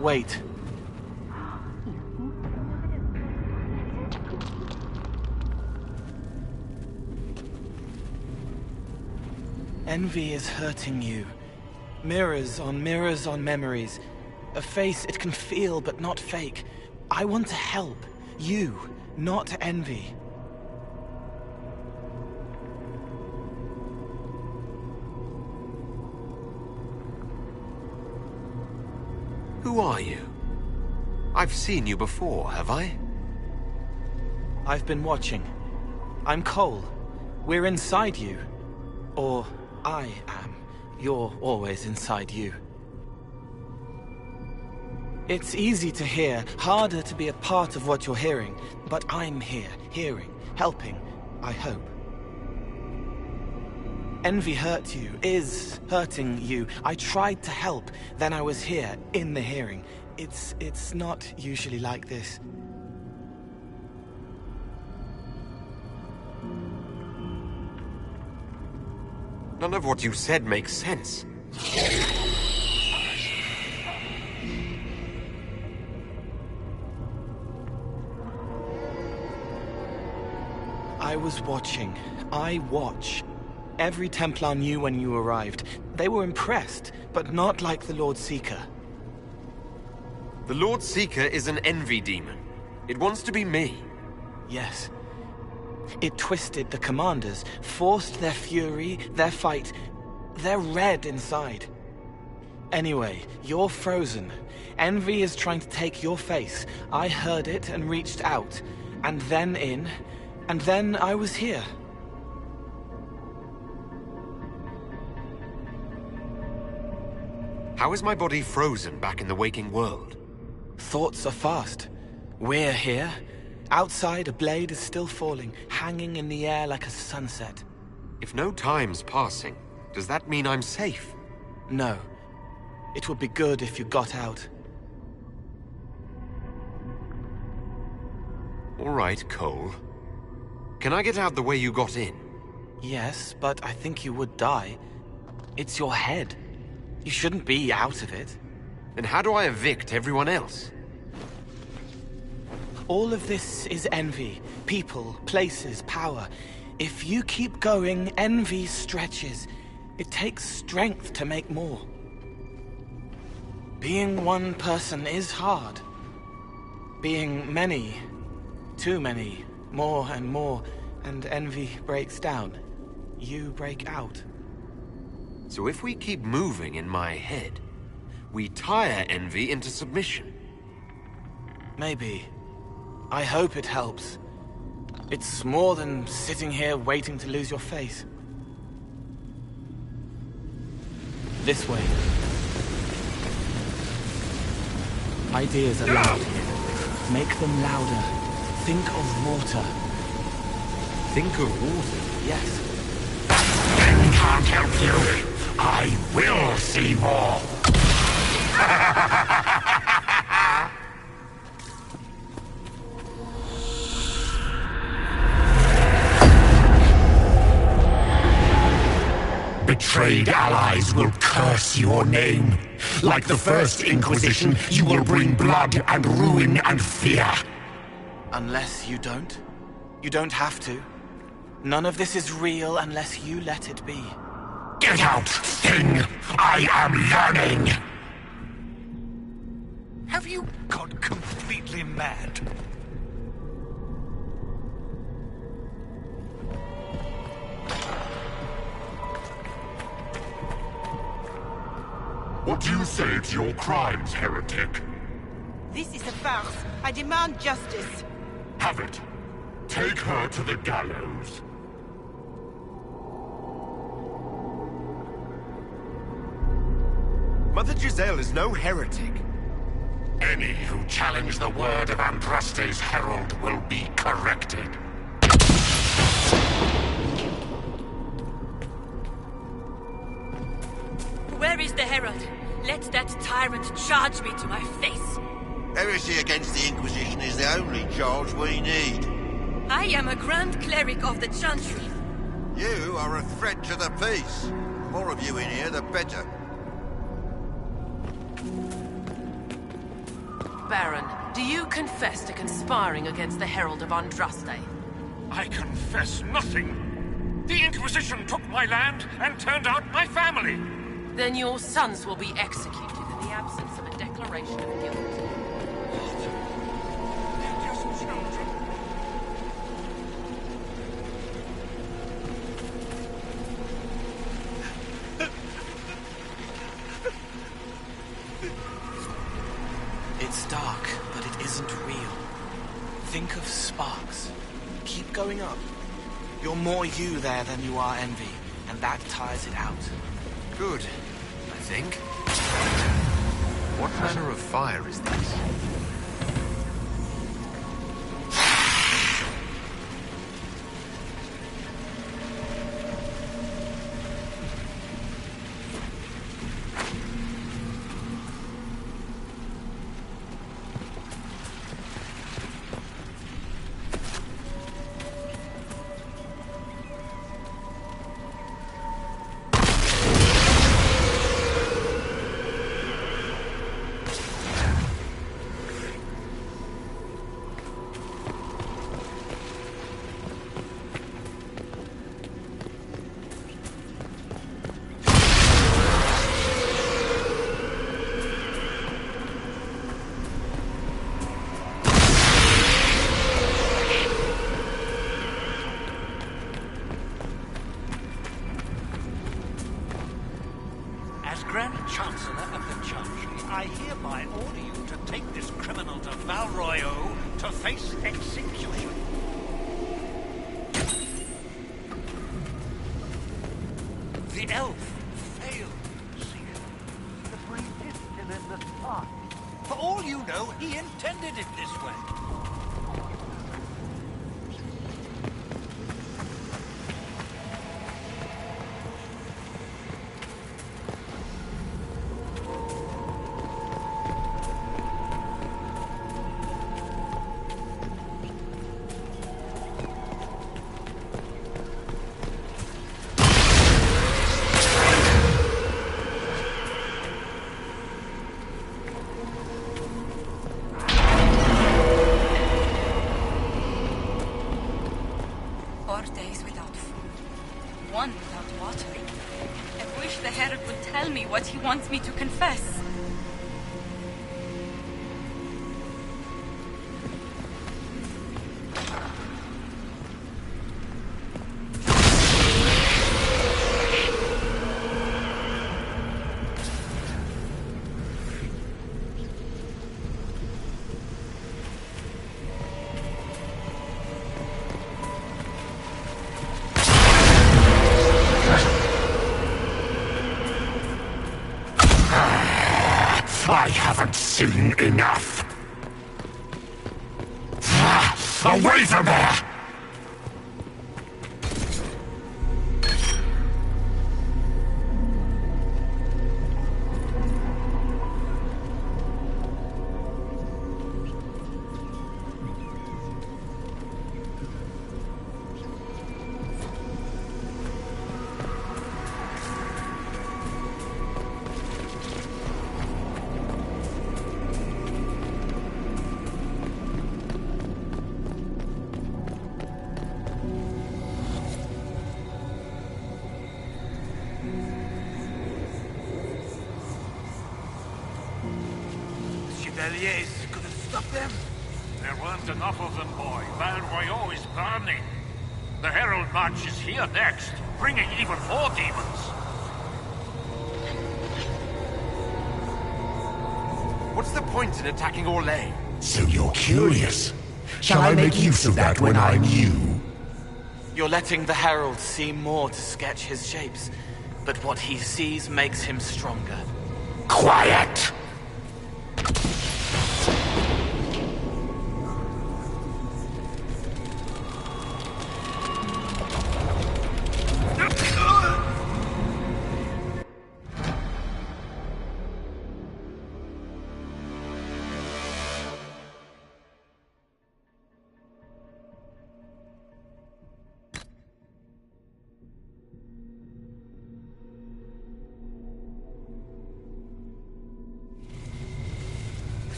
Speaker 18: Wait. Envy is hurting you. Mirrors on memories. A face it can feel but not fake. I want to help. You, not envy.
Speaker 3: Who are you? I've seen you before, have I?
Speaker 18: I've been watching. I'm Cole. We're inside you. Or I am. You're always inside you. It's easy to hear, harder to be a part of what you're hearing. But I'm here, hearing, helping, I hope. Envy hurt you, is hurting you. I tried to help, then I was here, in the hearing. It's not usually like this.
Speaker 3: None of what you said makes sense.
Speaker 18: I was watching. I watch. Every Templar knew when you arrived. They were impressed, but not like the Lord Seeker.
Speaker 3: The Lord Seeker is an envy demon. It wants to be me.
Speaker 18: Yes. It twisted the commanders, forced their fury, their fight. They're red inside. Anyway, you're frozen. Envy is trying to take your face. I heard it and reached out. And then in. And then I was here.
Speaker 3: How is my body frozen back in the waking world?
Speaker 18: Thoughts are fast. We're here. Outside, a blade is still falling, hanging in the air like a sunset.
Speaker 3: If no time's passing, does that mean I'm safe?
Speaker 18: No. It would be good if you got out.
Speaker 3: All right, Cole. Can I get out the way you got in?
Speaker 18: Yes, but I think you would die. It's your head. You shouldn't be out of it.
Speaker 3: Then how do I evict everyone else?
Speaker 18: All of this is envy. People, places, power. If you keep going, envy stretches. It takes strength to make more. Being one person is hard. Being many, too many, more and more, and envy breaks down. You break out.
Speaker 3: So if we keep moving in my head, we tire envy into submission.
Speaker 18: Maybe. I hope it helps. It's more than sitting here waiting to lose your face. This way. Ideas are loud here. Make them louder. Think of water.
Speaker 3: Think of water?
Speaker 18: Yes.
Speaker 6: Ben can't help you. I will see more. Betrayed allies will curse your name. Like the First Inquisition, you will bring blood and ruin and fear.
Speaker 18: Unless you don't. You don't have to. None of this is real unless you let it be.
Speaker 6: Get out, Thing! I am learning!
Speaker 19: Have you gone completely mad?
Speaker 6: What do you say to your crimes, heretic?
Speaker 11: This is a farce. I demand justice.
Speaker 6: Have it. Take her to the gallows.
Speaker 3: Mother Giselle is no heretic.
Speaker 6: Any who challenge the word of Andraste's herald will be corrected.
Speaker 1: Where is the herald? Let that tyrant charge me to my face.
Speaker 22: Heresy against the Inquisition is the only charge we need.
Speaker 1: I am a Grand Cleric of the Chantry.
Speaker 22: You are a threat to the peace. The more of you in here, the better.
Speaker 11: Baron, do you confess to conspiring against the Herald of Andraste?
Speaker 15: I confess nothing. The Inquisition took my land and turned out my family.
Speaker 11: Then your sons will be executed in the absence of a declaration of guilt.
Speaker 18: It's dark, but it isn't real. Think of sparks. Keep going up. You're more you there than you are envy, and that tires it out.
Speaker 3: Good, I think. What manner of fire is this?
Speaker 19: Grand Chancellor of the Chantry, I hereby order you to take this criminal to Val Royeaux to face execution. The elf failed, Seer. The brain hit him in the thigh. For all you know, he intended it this way.
Speaker 14: Wants me to confess.
Speaker 6: I haven't seen enough. Away from there!
Speaker 19: Chevaliers couldn't stop them?
Speaker 15: There weren't enough of them, boy. Val Royeaux is burning. The Herald March is here next, bringing even more demons.
Speaker 3: What's the point in attacking Orlais?
Speaker 6: So you're curious. Shall I make use of that when I'm you?
Speaker 18: You're letting the Herald see more to sketch his shapes, but what he sees makes him stronger.
Speaker 6: Quiet!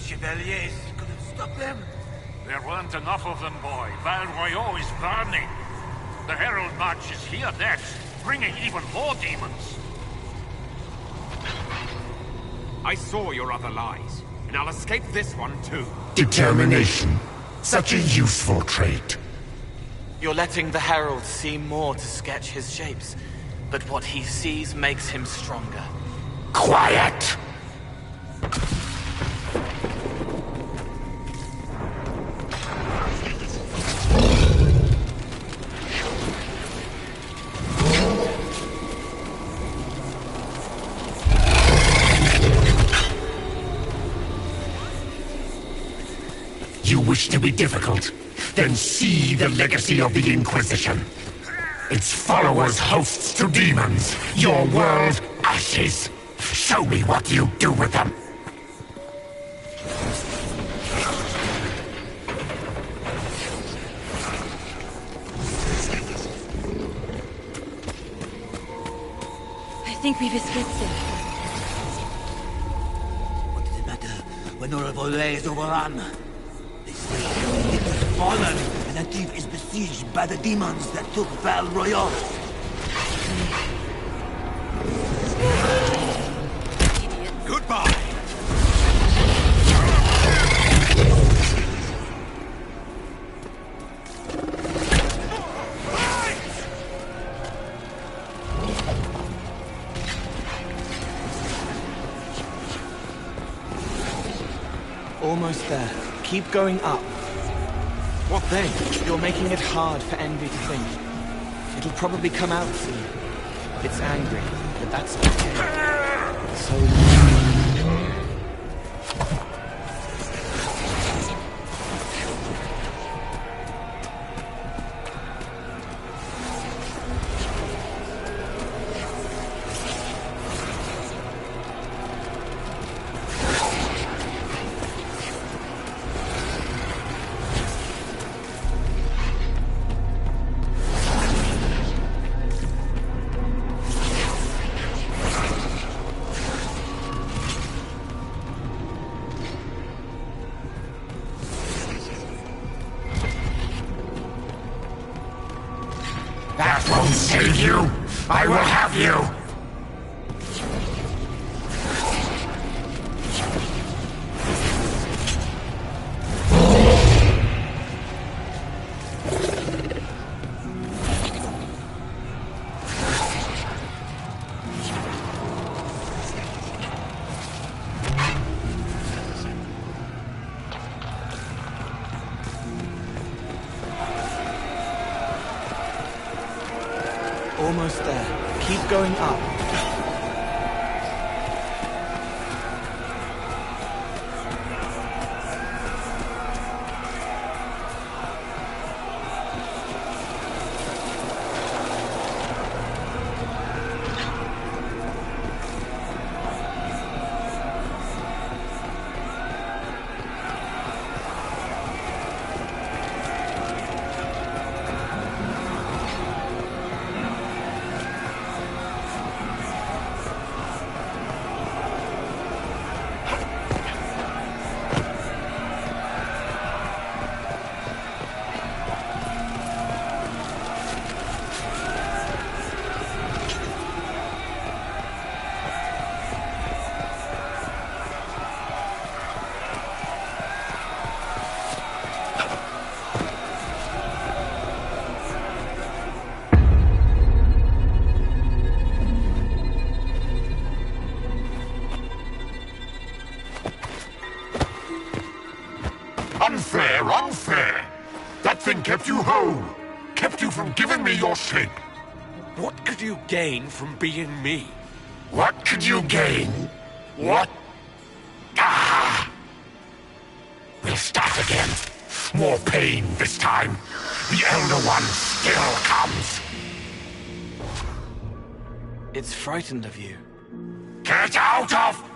Speaker 19: Chevaliers couldn't stop them?
Speaker 15: There weren't enough of them, boy. Val Royeaux is burning. The Herald March is here next, bringing even more demons.
Speaker 3: I saw your other lies, and I'll escape this one too.
Speaker 6: Determination. Such a useful trait.
Speaker 18: You're letting the Herald see more to sketch his shapes, but what he sees makes him stronger.
Speaker 6: Quiet! You wish to be difficult? Then see the legacy of the Inquisition. Its followers hosts to demons, your world ashes. Show me what you do with them.
Speaker 14: I think we've escaped safe.
Speaker 19: What does it matter when all of Orlais is overrun? They say it has fallen, and Antive is besieged by the demons that took Val Royeaux.
Speaker 12: Goodbye!
Speaker 18: Almost there. Keep going up.
Speaker 17: What then?
Speaker 18: You're making it hard for Envy to think. It'll probably come out soon. It's angry, but that's okay. So...
Speaker 6: That won't save you! I will have you!
Speaker 18: Almost there. Keep going up.
Speaker 6: Unfair, unfair! That thing kept you whole! Kept you from giving me your shape!
Speaker 3: What could you gain from being me?
Speaker 6: What could you gain? What? Ah! We'll start again. More pain this time. The Elder One still comes.
Speaker 18: It's frightened of you.
Speaker 6: Get out of...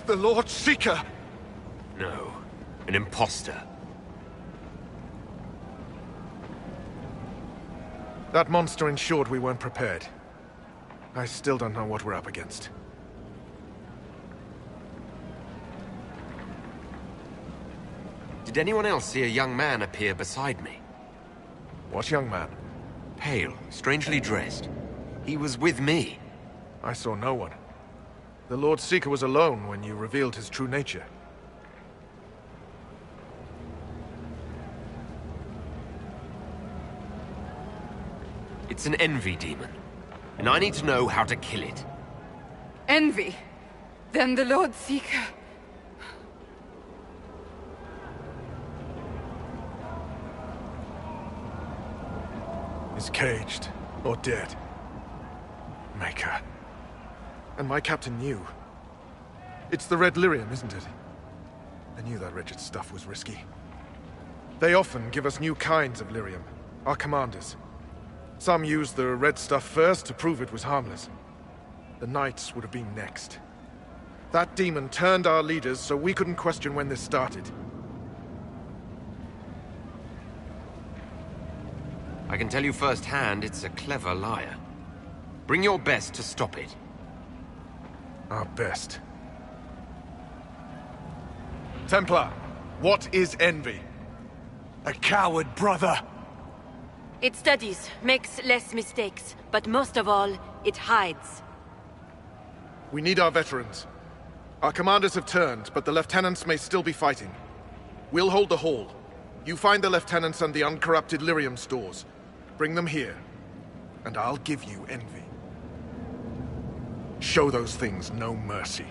Speaker 17: The Lord Seeker!
Speaker 3: No, an imposter.
Speaker 17: That monster ensured we weren't prepared. I still don't know what we're up against.
Speaker 3: Did anyone else see a young man appear beside me?
Speaker 17: What young man?
Speaker 3: Pale, strangely dressed. He was with me.
Speaker 17: I saw no one. The Lord Seeker was alone when you revealed his true nature.
Speaker 3: It's an envy demon, and I need to know how to kill it.
Speaker 2: Envy? Then the Lord Seeker...
Speaker 17: is caged, or dead. Maker. And my captain knew. It's the Red Lyrium, isn't it? I knew that wretched stuff was risky. They often give us new kinds of lyrium, our commanders. Some used the red stuff first to prove it was harmless. The Knights would have been next. That demon turned our leaders so we couldn't question when this started.
Speaker 3: I can tell you firsthand, it's a clever liar. Bring your best to stop it.
Speaker 17: Our best. Templar, what is envy?
Speaker 18: A coward, brother.
Speaker 21: It studies, makes less mistakes, but most of all, it hides.
Speaker 17: We need our veterans. Our commanders have turned, but the lieutenants may still be fighting. We'll hold the hall. You find the lieutenants and the uncorrupted lyrium stores. Bring them here, and I'll give you envy. Show those things no mercy.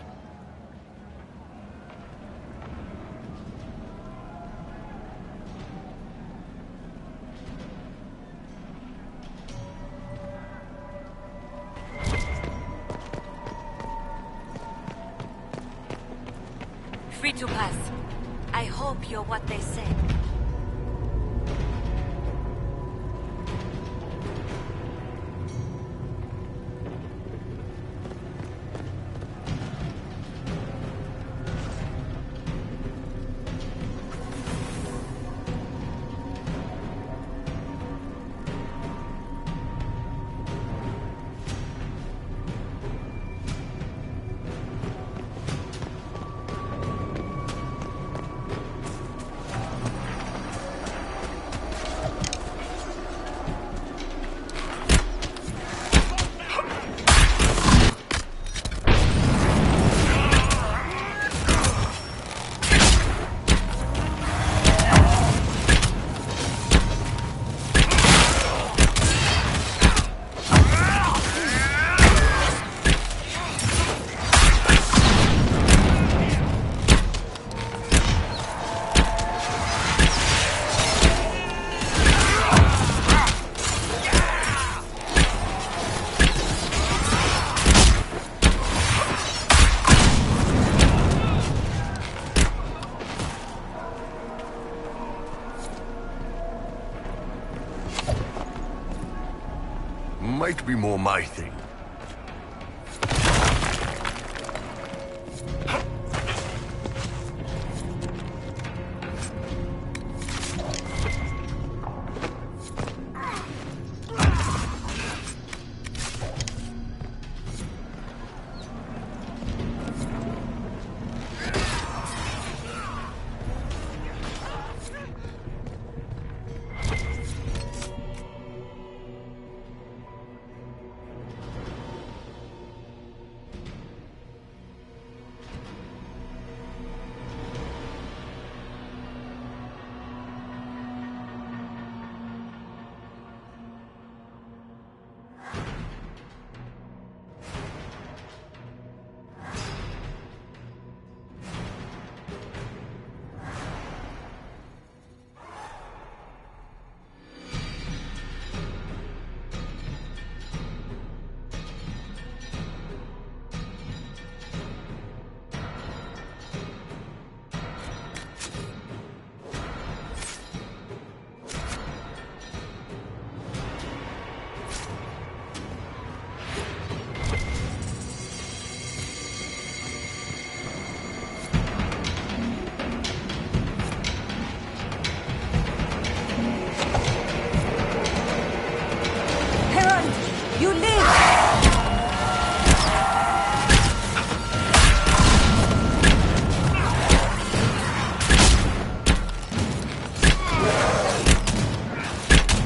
Speaker 21: Free to pass. I hope you're what they say.
Speaker 4: Might be more my thing.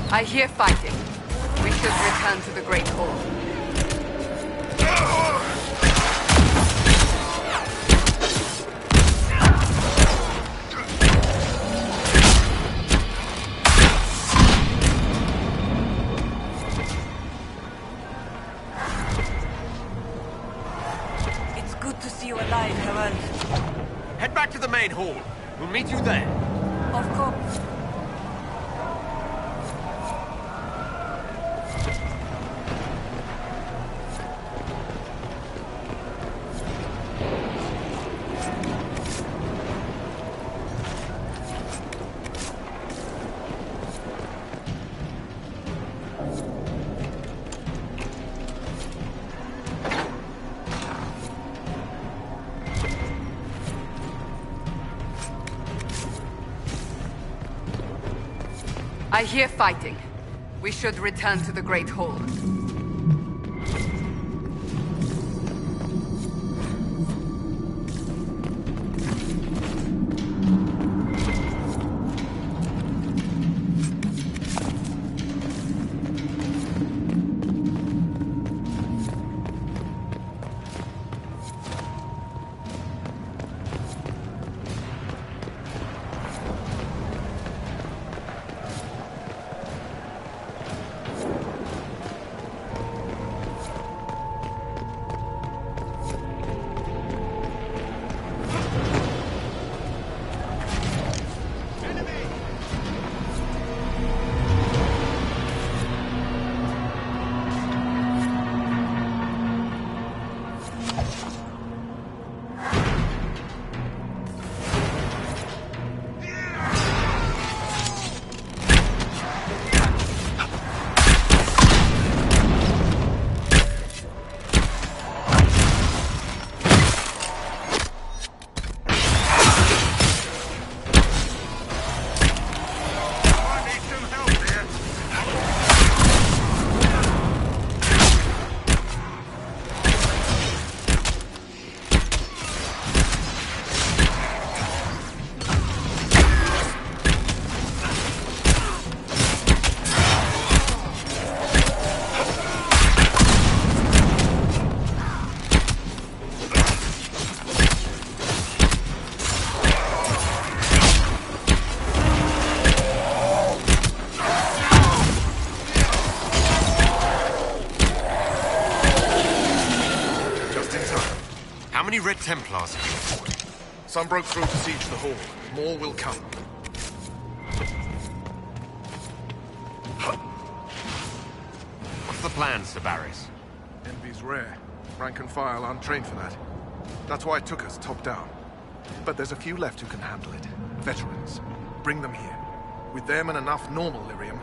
Speaker 2: I hear fighting. We should return to the Great Hall.
Speaker 21: It's good to see you alive, Herald.
Speaker 3: Head back to the main hall. We'll meet you there.
Speaker 21: Of course.
Speaker 2: I hear fighting. We should return to the Great Hall.
Speaker 3: many Red Templars have you fought?
Speaker 17: Some broke through to siege the hall. More will come.
Speaker 3: What's the plan, Sir Barris?
Speaker 17: Envy's rare. Rank and file aren't trained for that. That's why it took us top down. But there's a few left who can handle it. Veterans. Bring them here. With them and enough normal lyrium.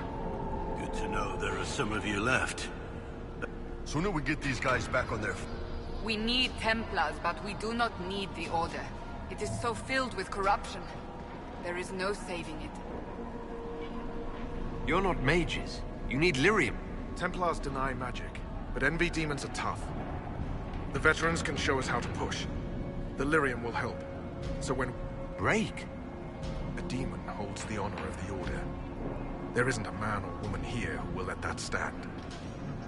Speaker 10: Good to know there are some of you left.
Speaker 4: Sooner we get these guys back on their...
Speaker 5: We need Templars, but we do not need the Order. It is so filled with corruption. There is no saving it.
Speaker 3: You're not mages. You need lyrium.
Speaker 17: Templars deny magic, but Envy demons are tough. The veterans can show us how to push. The lyrium will help. So when...
Speaker 3: Break?
Speaker 17: A demon holds the honor of the Order. There isn't a man or woman here who will let that stand.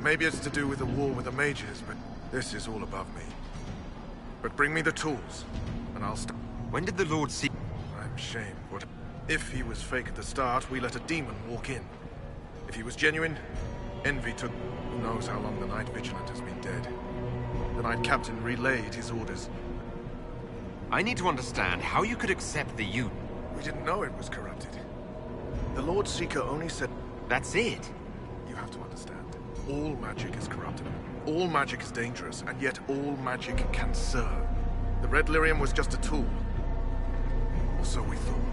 Speaker 17: Maybe it's to do with the war with the mages, but this is all above me. But bring me the tools, and I'll stop.
Speaker 3: When did the Lord see...
Speaker 17: I'm ashamed. What? If he was fake at the start, we let a demon walk in. If he was genuine, Envy took... Who knows how long the Knight Vigilant has been dead. The Knight Captain relayed his orders.
Speaker 3: I need to understand how you could accept the Union.
Speaker 17: We didn't know it was corrupted. The Lord Seeker only said...
Speaker 3: That's it.
Speaker 17: You have to understand. All magic is corruptible. All magic is dangerous, and yet all magic can serve. The Red Lyrium was just a tool. Or so we thought.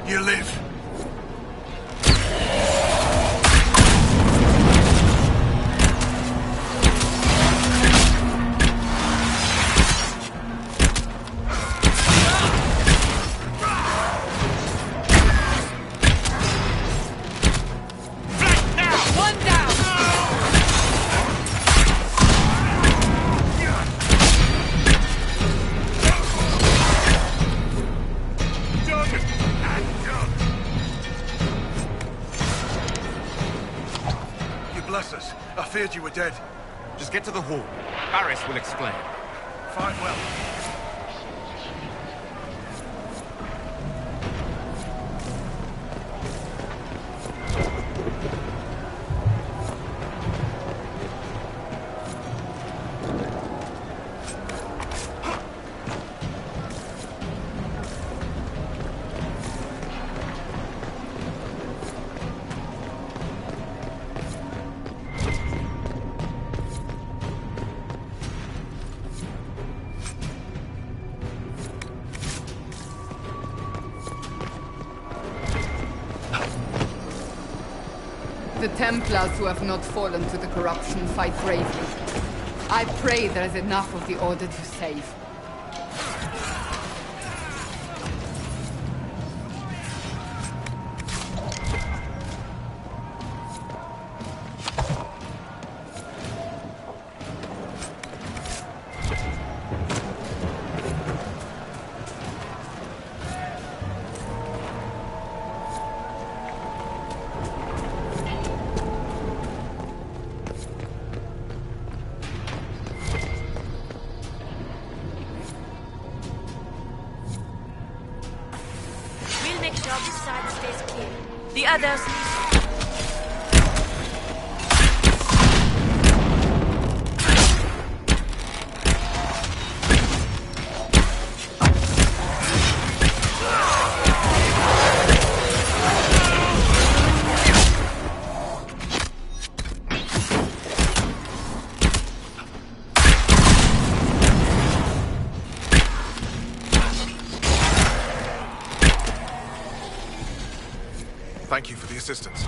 Speaker 4: You live.
Speaker 17: I feared you were dead.
Speaker 3: Just get to the hall. Barris will explain.
Speaker 17: Fine, well.
Speaker 5: The Templars who have not fallen to the corruption fight bravely. I pray there is enough of the Order to save.
Speaker 21: This side stays clear. The others...
Speaker 17: Thank you for the assistance.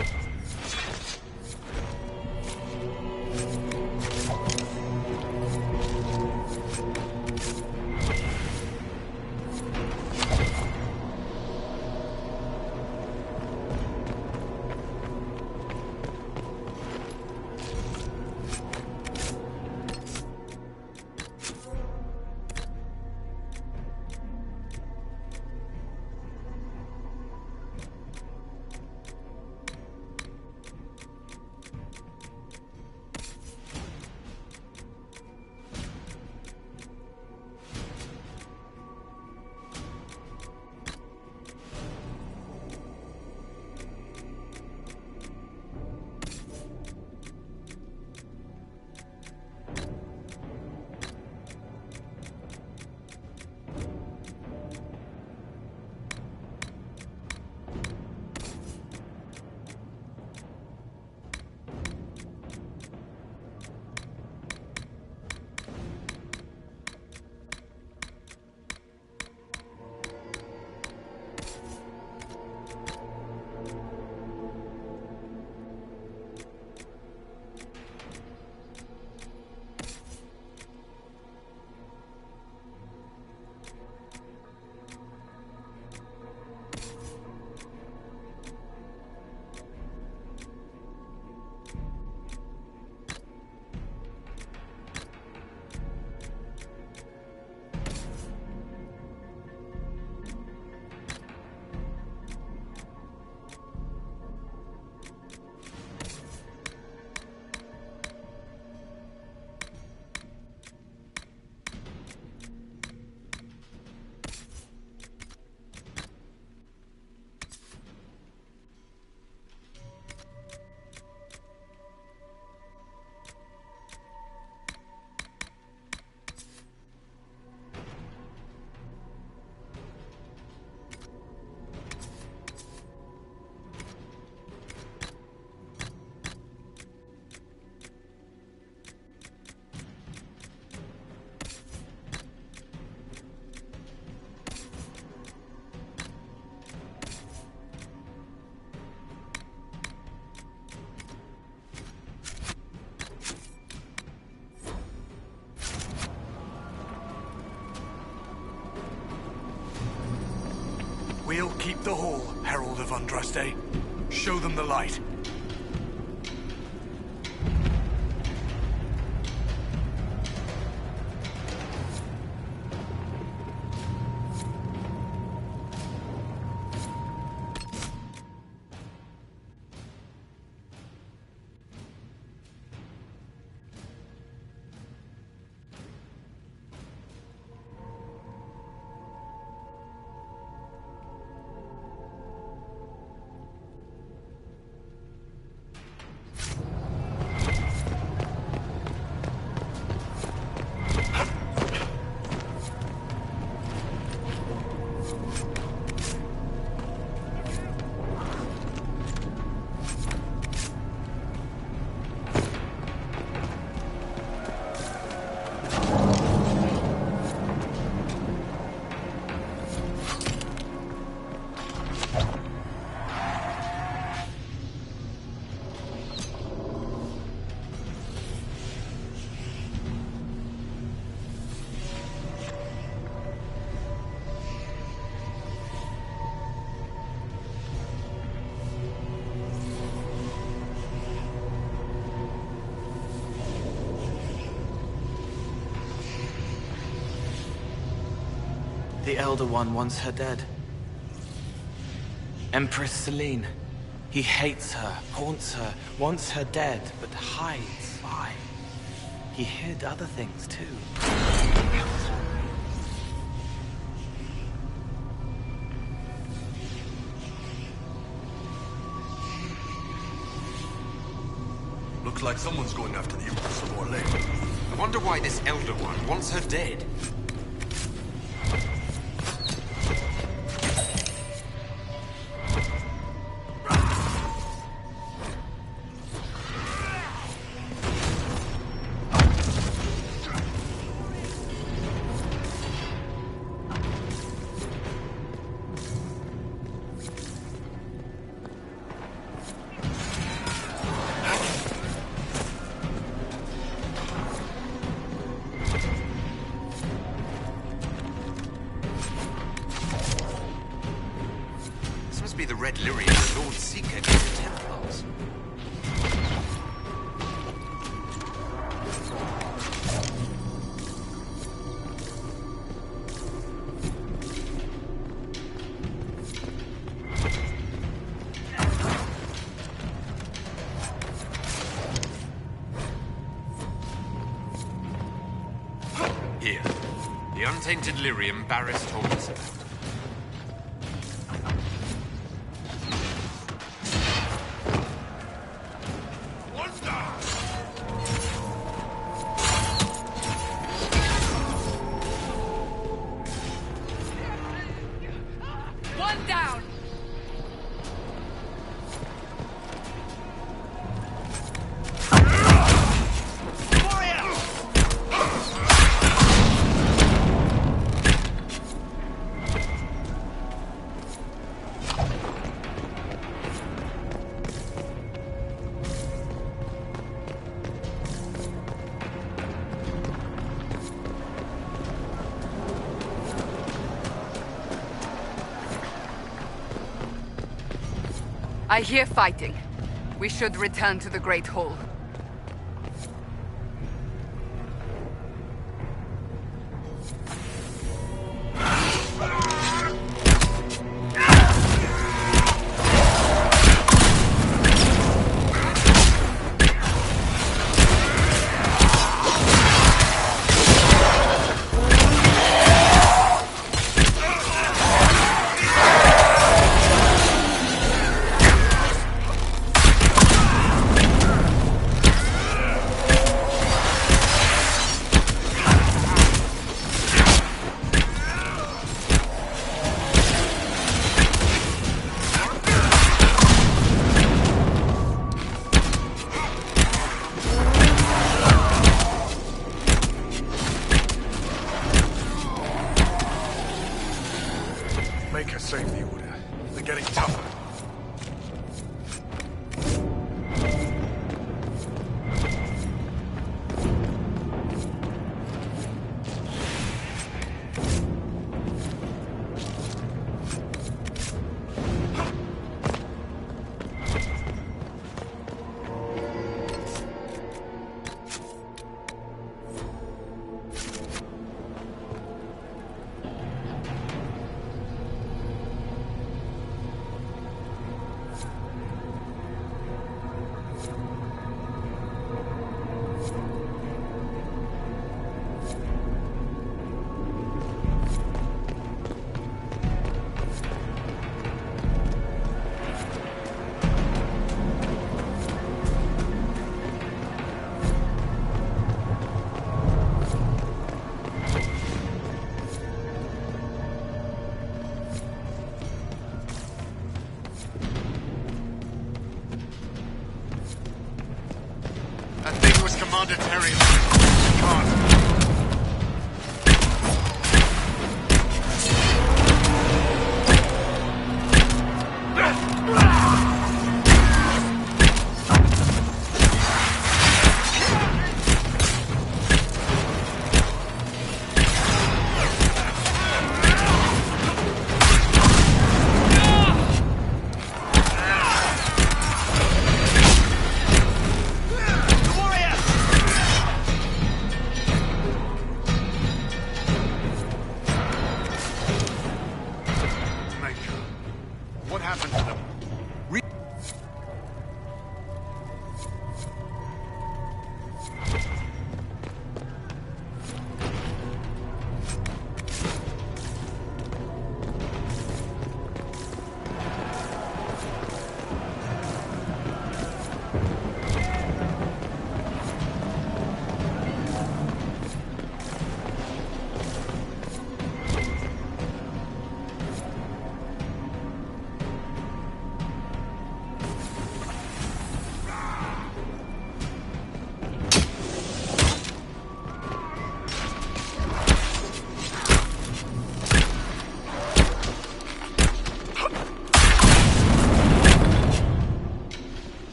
Speaker 17: We'll keep the hall, Herald of Andraste. Show them the light.
Speaker 18: The Elder One wants her dead. Empress Celine. He hates her, haunts her, wants her dead, but hides. Why? He hid other things too.
Speaker 4: Looks like someone's going after the Empress of Orleans.
Speaker 3: I wonder why this Elder One wants her dead. Be the Red Lyrium, the Lord Seeker, to the Templars. Here, the untainted lyrium Barris told us about.
Speaker 5: I hear fighting. We should return to the Great Hall.
Speaker 17: Save the Order. They're getting tougher. That thing was Commander Terry. Can't.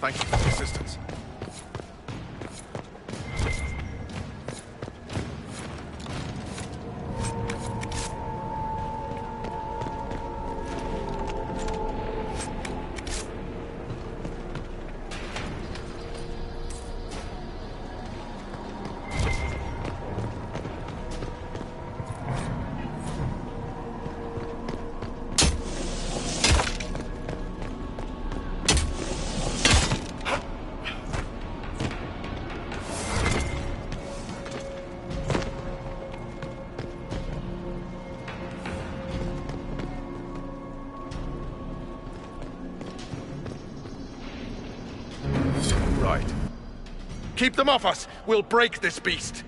Speaker 17: Thank you for the assistance. Right. Keep them off us! We'll break this beast!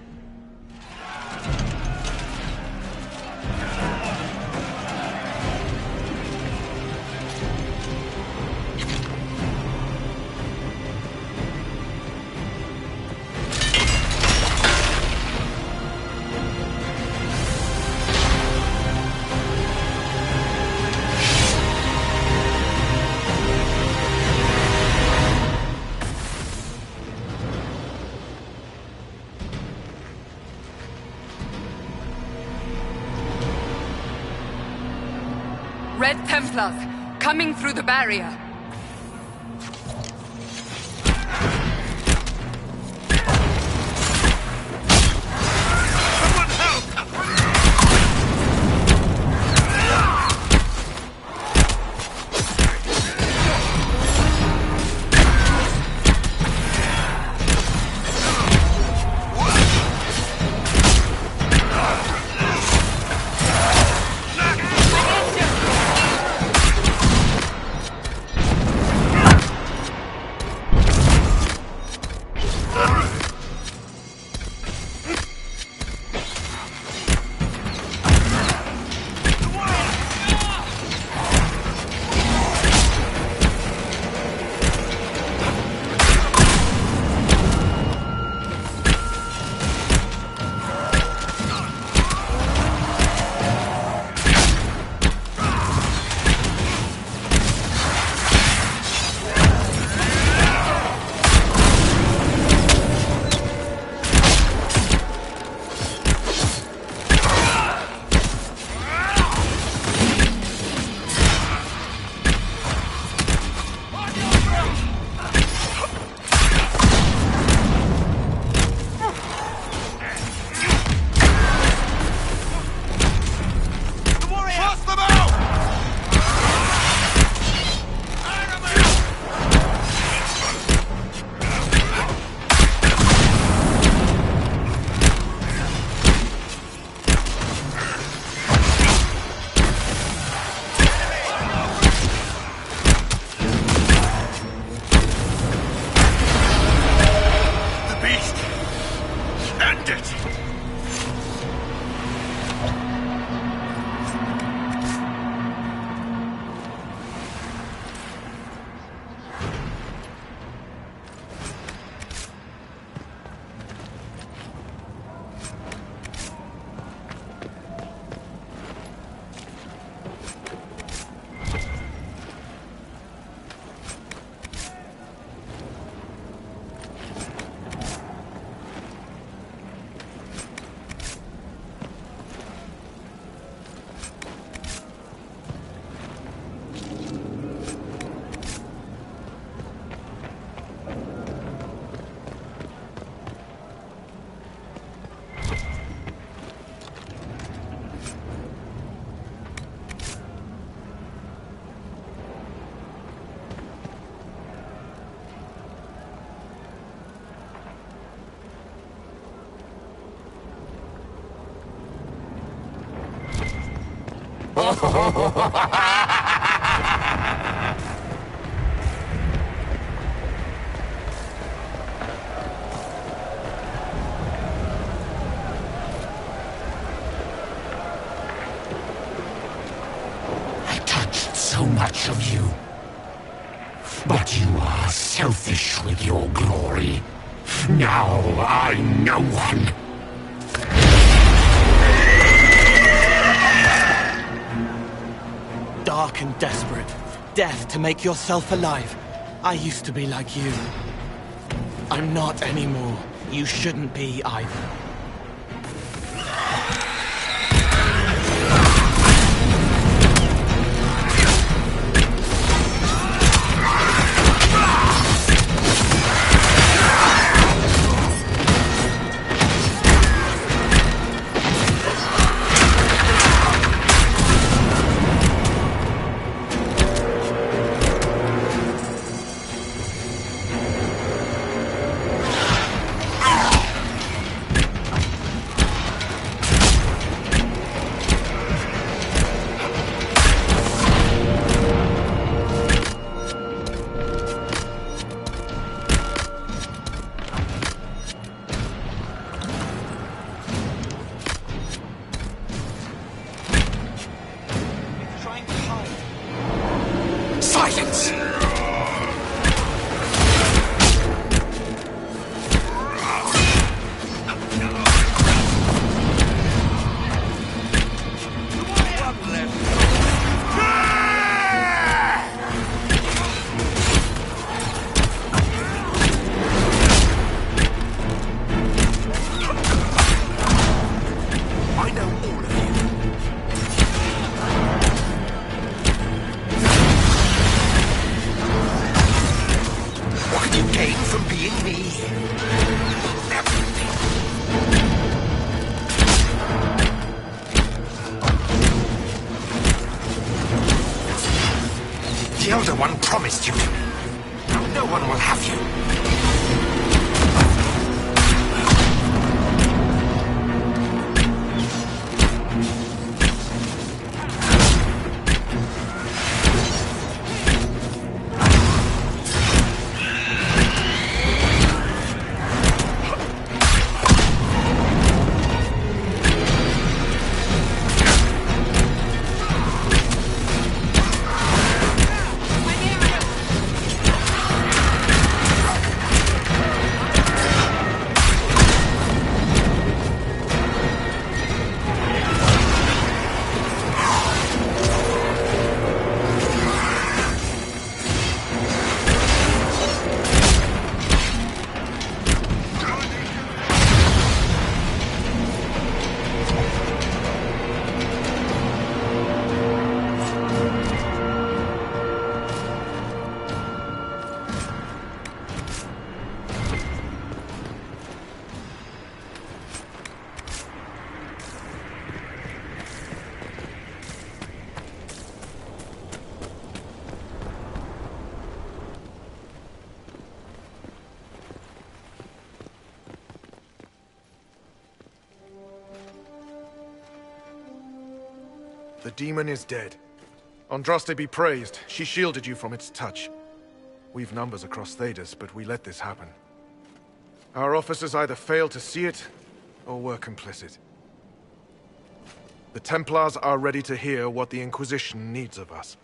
Speaker 5: Red Templars, coming through the barrier.
Speaker 6: So much of you. But you are selfish with your glory. Now I'm no one.
Speaker 18: Dark and desperate. Death to make yourself alive. I used to be like you. I'm not anymore. You shouldn't be either.
Speaker 6: Silence! The Elder One promised you to me. Now no one will have you.
Speaker 17: The demon is dead. Andraste be praised. She shielded you from its touch. We've numbers across Thedas, but we let this happen. Our officers either failed to see it, or were complicit. The Templars are ready to hear what the Inquisition needs of us.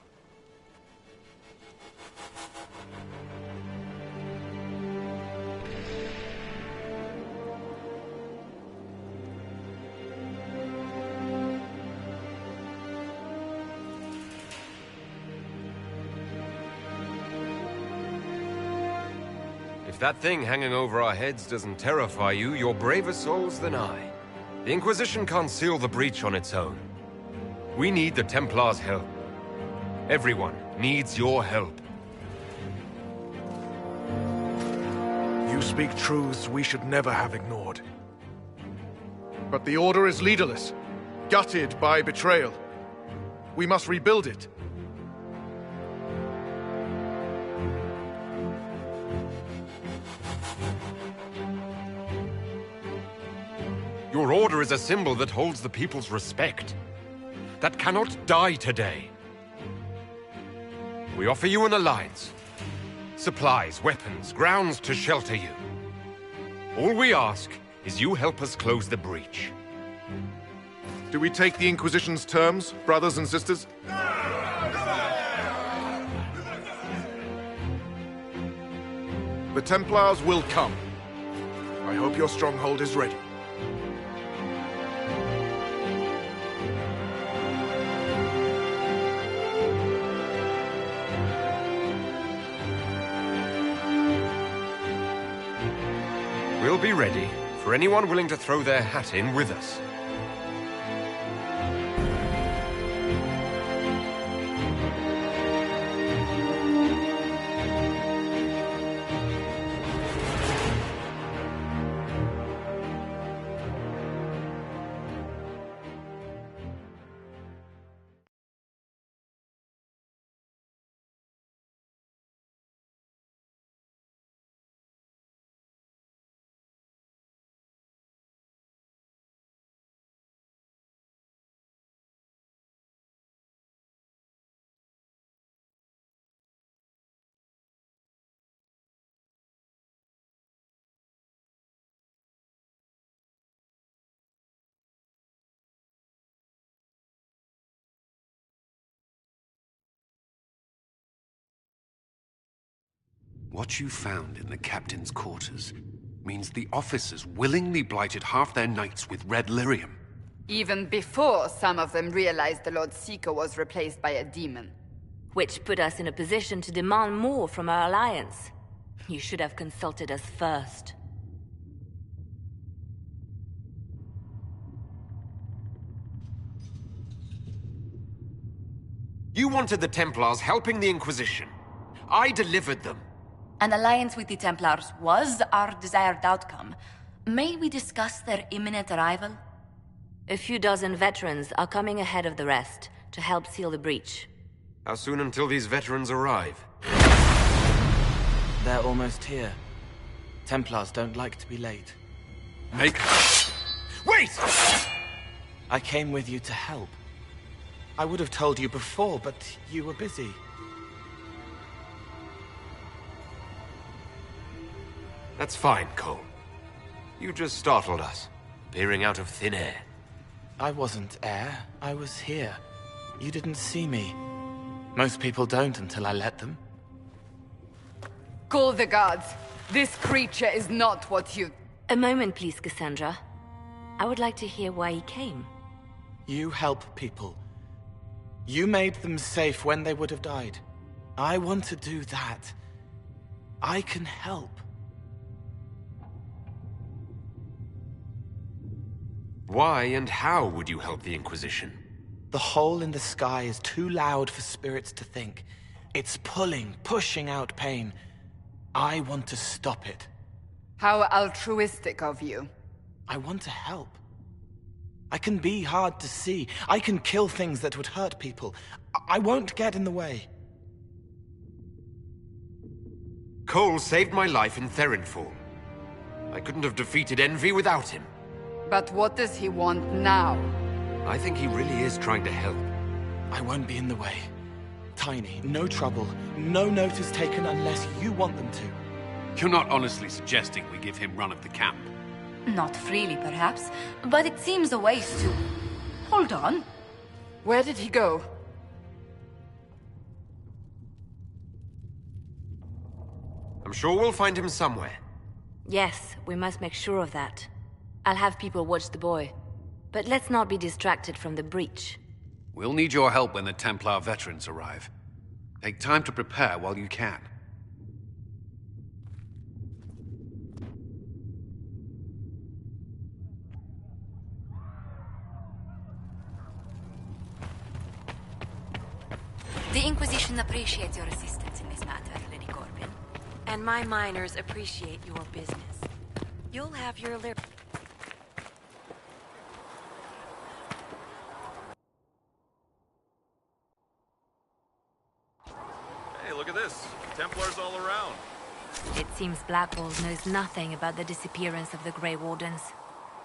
Speaker 3: If that thing hanging over our heads doesn't terrify you, you're braver souls than I. The Inquisition can't seal the breach on its own. We need the Templars' help. Everyone needs your help.
Speaker 17: You speak truths we should never have ignored. But the Order is leaderless, gutted by betrayal. We must rebuild it.
Speaker 3: Your order is a symbol that holds the people's respect. that cannot die today. We offer you an alliance. Supplies, weapons, grounds to shelter you. All we ask is you help us close the breach.
Speaker 17: Do we take the Inquisition's terms, brothers and sisters? The Templars will come. I hope your stronghold is ready.
Speaker 3: We'll be ready for anyone willing to throw their hat in with us.
Speaker 8: What you found in the captain's quarters means the officers willingly blighted half their knights with red lyrium.
Speaker 5: Even before some of them realized the Lord Seeker was replaced by a demon.
Speaker 9: Which put us in a position to demand more from our alliance. You should have consulted us first.
Speaker 3: You wanted the Templars helping the Inquisition. I delivered them.
Speaker 14: An alliance with the Templars was our desired outcome. May we discuss their imminent arrival?
Speaker 9: A few dozen veterans are coming ahead of the rest to help seal the breach.
Speaker 3: How soon until these veterans arrive?
Speaker 18: They're almost here. Templars don't like to be late.
Speaker 3: Wait!
Speaker 18: I came with you to help. I would have told you before, but you were busy.
Speaker 3: That's fine, Cole. You just startled us, appearing out of thin air.
Speaker 18: I wasn't air. I was here. You didn't see me. Most people don't until I let them.
Speaker 5: Call the guards. This creature is not what you...
Speaker 9: A moment, please, Cassandra. I would like to hear why he came.
Speaker 18: You help people. You made them safe when they would have died. I want to do that. I can help.
Speaker 3: Why and how would you help the Inquisition?
Speaker 18: The hole in the sky is too loud for spirits to think. It's pulling, pushing out pain. I want to stop it.
Speaker 5: How altruistic of you.
Speaker 18: I want to help. I can be hard to see. I can kill things that would hurt people. I won't get in the way.
Speaker 3: Cole saved my life in Therinfall. I couldn't have defeated Envy without him.
Speaker 5: But what does he want now?
Speaker 3: I think he really is trying to help.
Speaker 18: I won't be in the way. Tiny, no trouble, no notice taken unless you want them to.
Speaker 8: You're not honestly suggesting we give him run of the camp?
Speaker 14: Not freely, perhaps, but it seems a waste to... Hold on.
Speaker 5: Where did he go?
Speaker 3: I'm sure we'll find him somewhere.
Speaker 9: Yes, we must make sure of that. I'll have people watch the boy. But let's not be distracted from the breach.
Speaker 8: We'll need your help when the Templar veterans arrive. Take time to prepare while you can.
Speaker 14: The Inquisition appreciates your assistance in this matter, Lady Corbin.
Speaker 21: And my miners appreciate your business. You'll have your
Speaker 13: Hey, look at this. Templars all around.
Speaker 9: It seems Blackwall knows nothing about the disappearance of the Grey Wardens.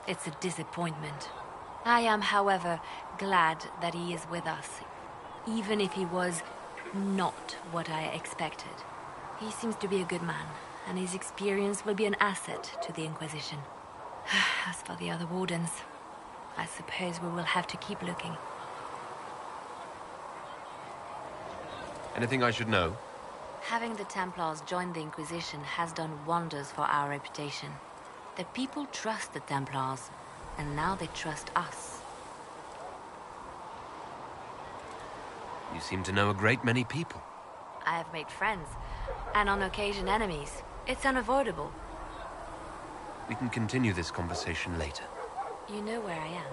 Speaker 9: It's a disappointment. I am, however, glad that he is with us, even if he was not what I expected. He seems to be a good man, and his experience will be an asset to the Inquisition. As for the other wardens, I suppose we will have to keep looking.
Speaker 3: Anything I should know?
Speaker 9: Having the Templars join the Inquisition has done wonders for our reputation. The people trust the Templars, and now they trust us.
Speaker 3: You seem to know a great many people.
Speaker 9: I have made friends, and on occasion enemies. It's unavoidable.
Speaker 3: We can continue this conversation later.
Speaker 9: You know where I am.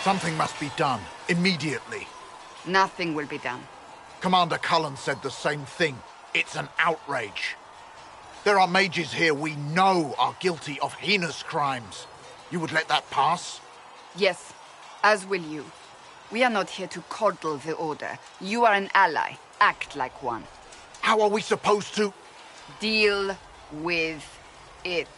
Speaker 7: Something must be done, immediately.
Speaker 2: Nothing will be done.
Speaker 7: Commander Cullen said the same thing. It's an outrage. There are mages here we know are guilty of heinous crimes. You would let that pass?
Speaker 2: Yes, as will you. We are not here to coddle the Order. You are an ally. Act like one.
Speaker 7: How are we supposed to...
Speaker 2: Deal with it.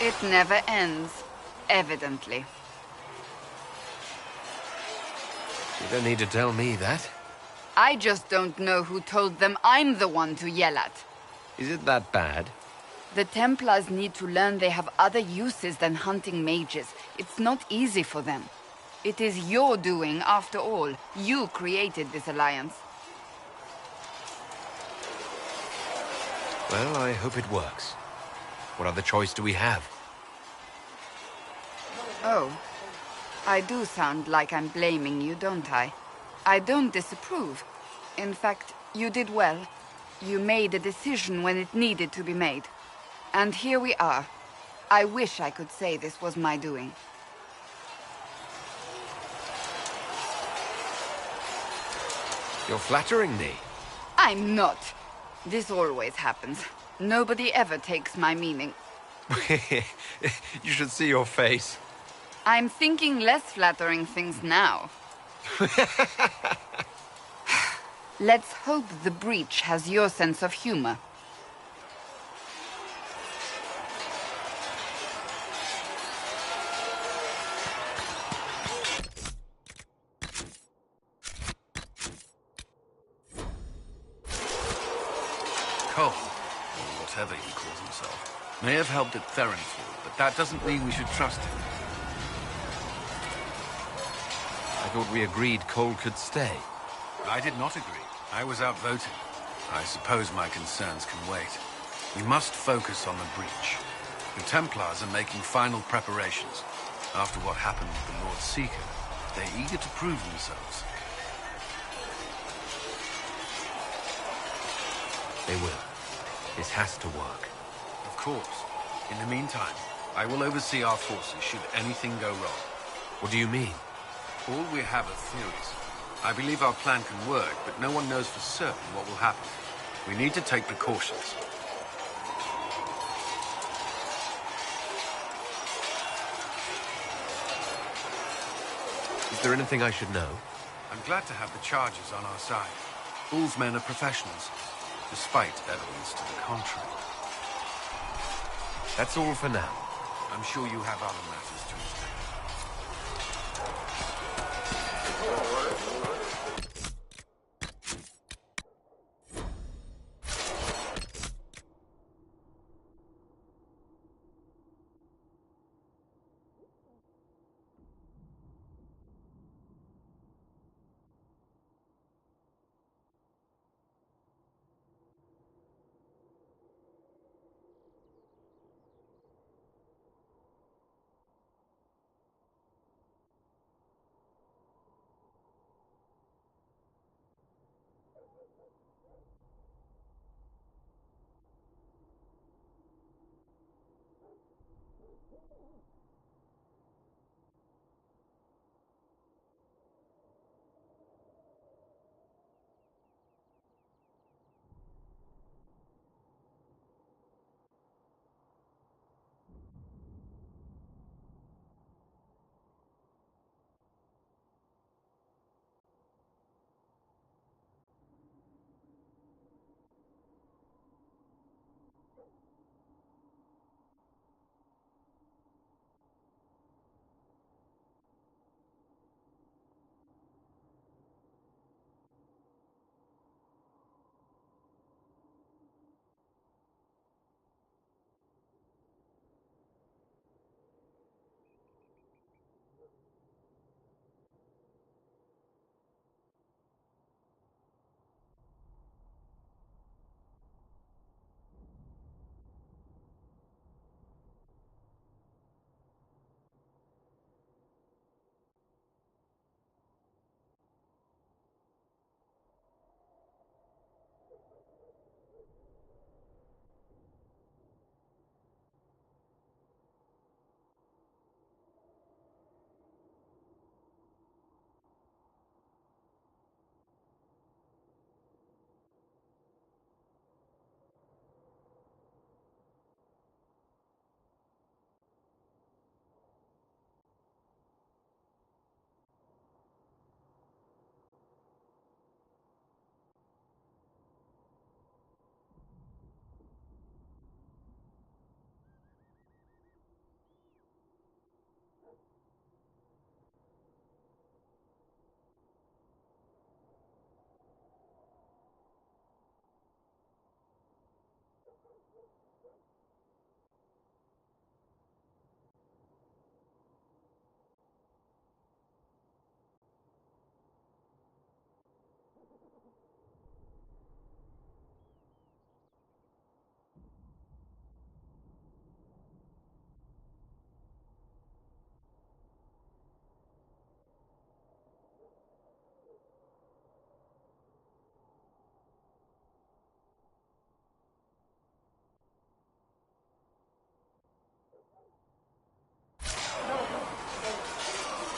Speaker 2: It never ends, evidently.
Speaker 3: You don't need to tell me that.
Speaker 2: I just don't know who told them I'm the one to yell at.
Speaker 3: Is it that bad?
Speaker 2: The Templars need to learn they have other uses than hunting mages. It's not easy for them. It is your doing, after all. You created this alliance.
Speaker 3: Well, I hope it works. What other choice do we have?
Speaker 2: Oh. I do sound like I'm blaming you, don't I? I don't disapprove. In fact, you did well. You made a decision when it needed to be made. And here we are. I wish I could say this was my doing.
Speaker 3: You're flattering me.
Speaker 2: I'm not. This always happens. Nobody ever takes my meaning.
Speaker 3: You should see your face.
Speaker 2: I'm thinking less flattering things now. Let's hope the breach has your sense of humor.
Speaker 10: Cole, or whatever he calls himself, may have helped at Therenfall, but that doesn't mean we should trust him.
Speaker 3: I thought we agreed Cole could stay.
Speaker 10: I did not agree. I was outvoted. I suppose my concerns can wait. We must focus on the breach. The Templars are making final preparations. After what happened with the Lord Seeker, they're eager to prove themselves.
Speaker 3: They will. This has to work.
Speaker 10: Of course. In the meantime, I will oversee our forces should anything go wrong.
Speaker 3: What do you mean?
Speaker 10: All we have are theories. I believe our plan can work, but no one knows for certain what will happen. We need to take precautions.
Speaker 3: Is there anything I should know?
Speaker 10: I'm glad to have the charges on our side. Bull's men are professionals, despite evidence to the contrary.
Speaker 3: That's all for now.
Speaker 10: I'm sure you have other matters to attend.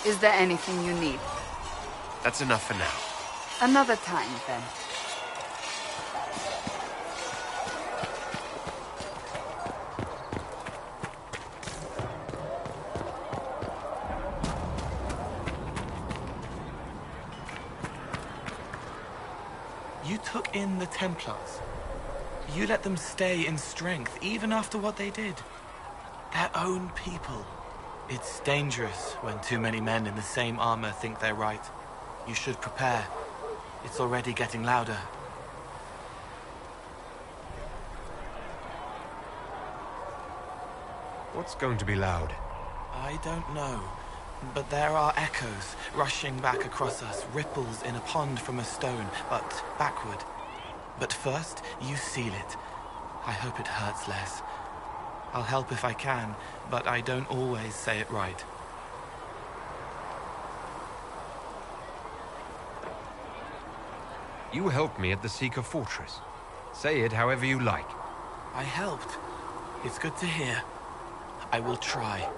Speaker 2: Is there anything you need?
Speaker 3: That's enough for now.
Speaker 2: Another time, then.
Speaker 18: You took in the Templars. You let them stay in strength, even after what they did. Their own people. It's dangerous when too many men in the same armor think they're right. You should prepare. It's already getting louder.
Speaker 3: What's going to be loud?
Speaker 18: I don't know. But there are echoes rushing back across us, ripples in a pond from a stone, but backward. But first, you seal it. I hope it hurts less. I'll help if I can, but I don't always say it right.
Speaker 3: You helped me at the Seeker Fortress. Say it however you like.
Speaker 18: I helped. It's good to hear. I will try.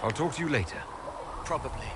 Speaker 3: I'll talk to you later.
Speaker 18: Probably.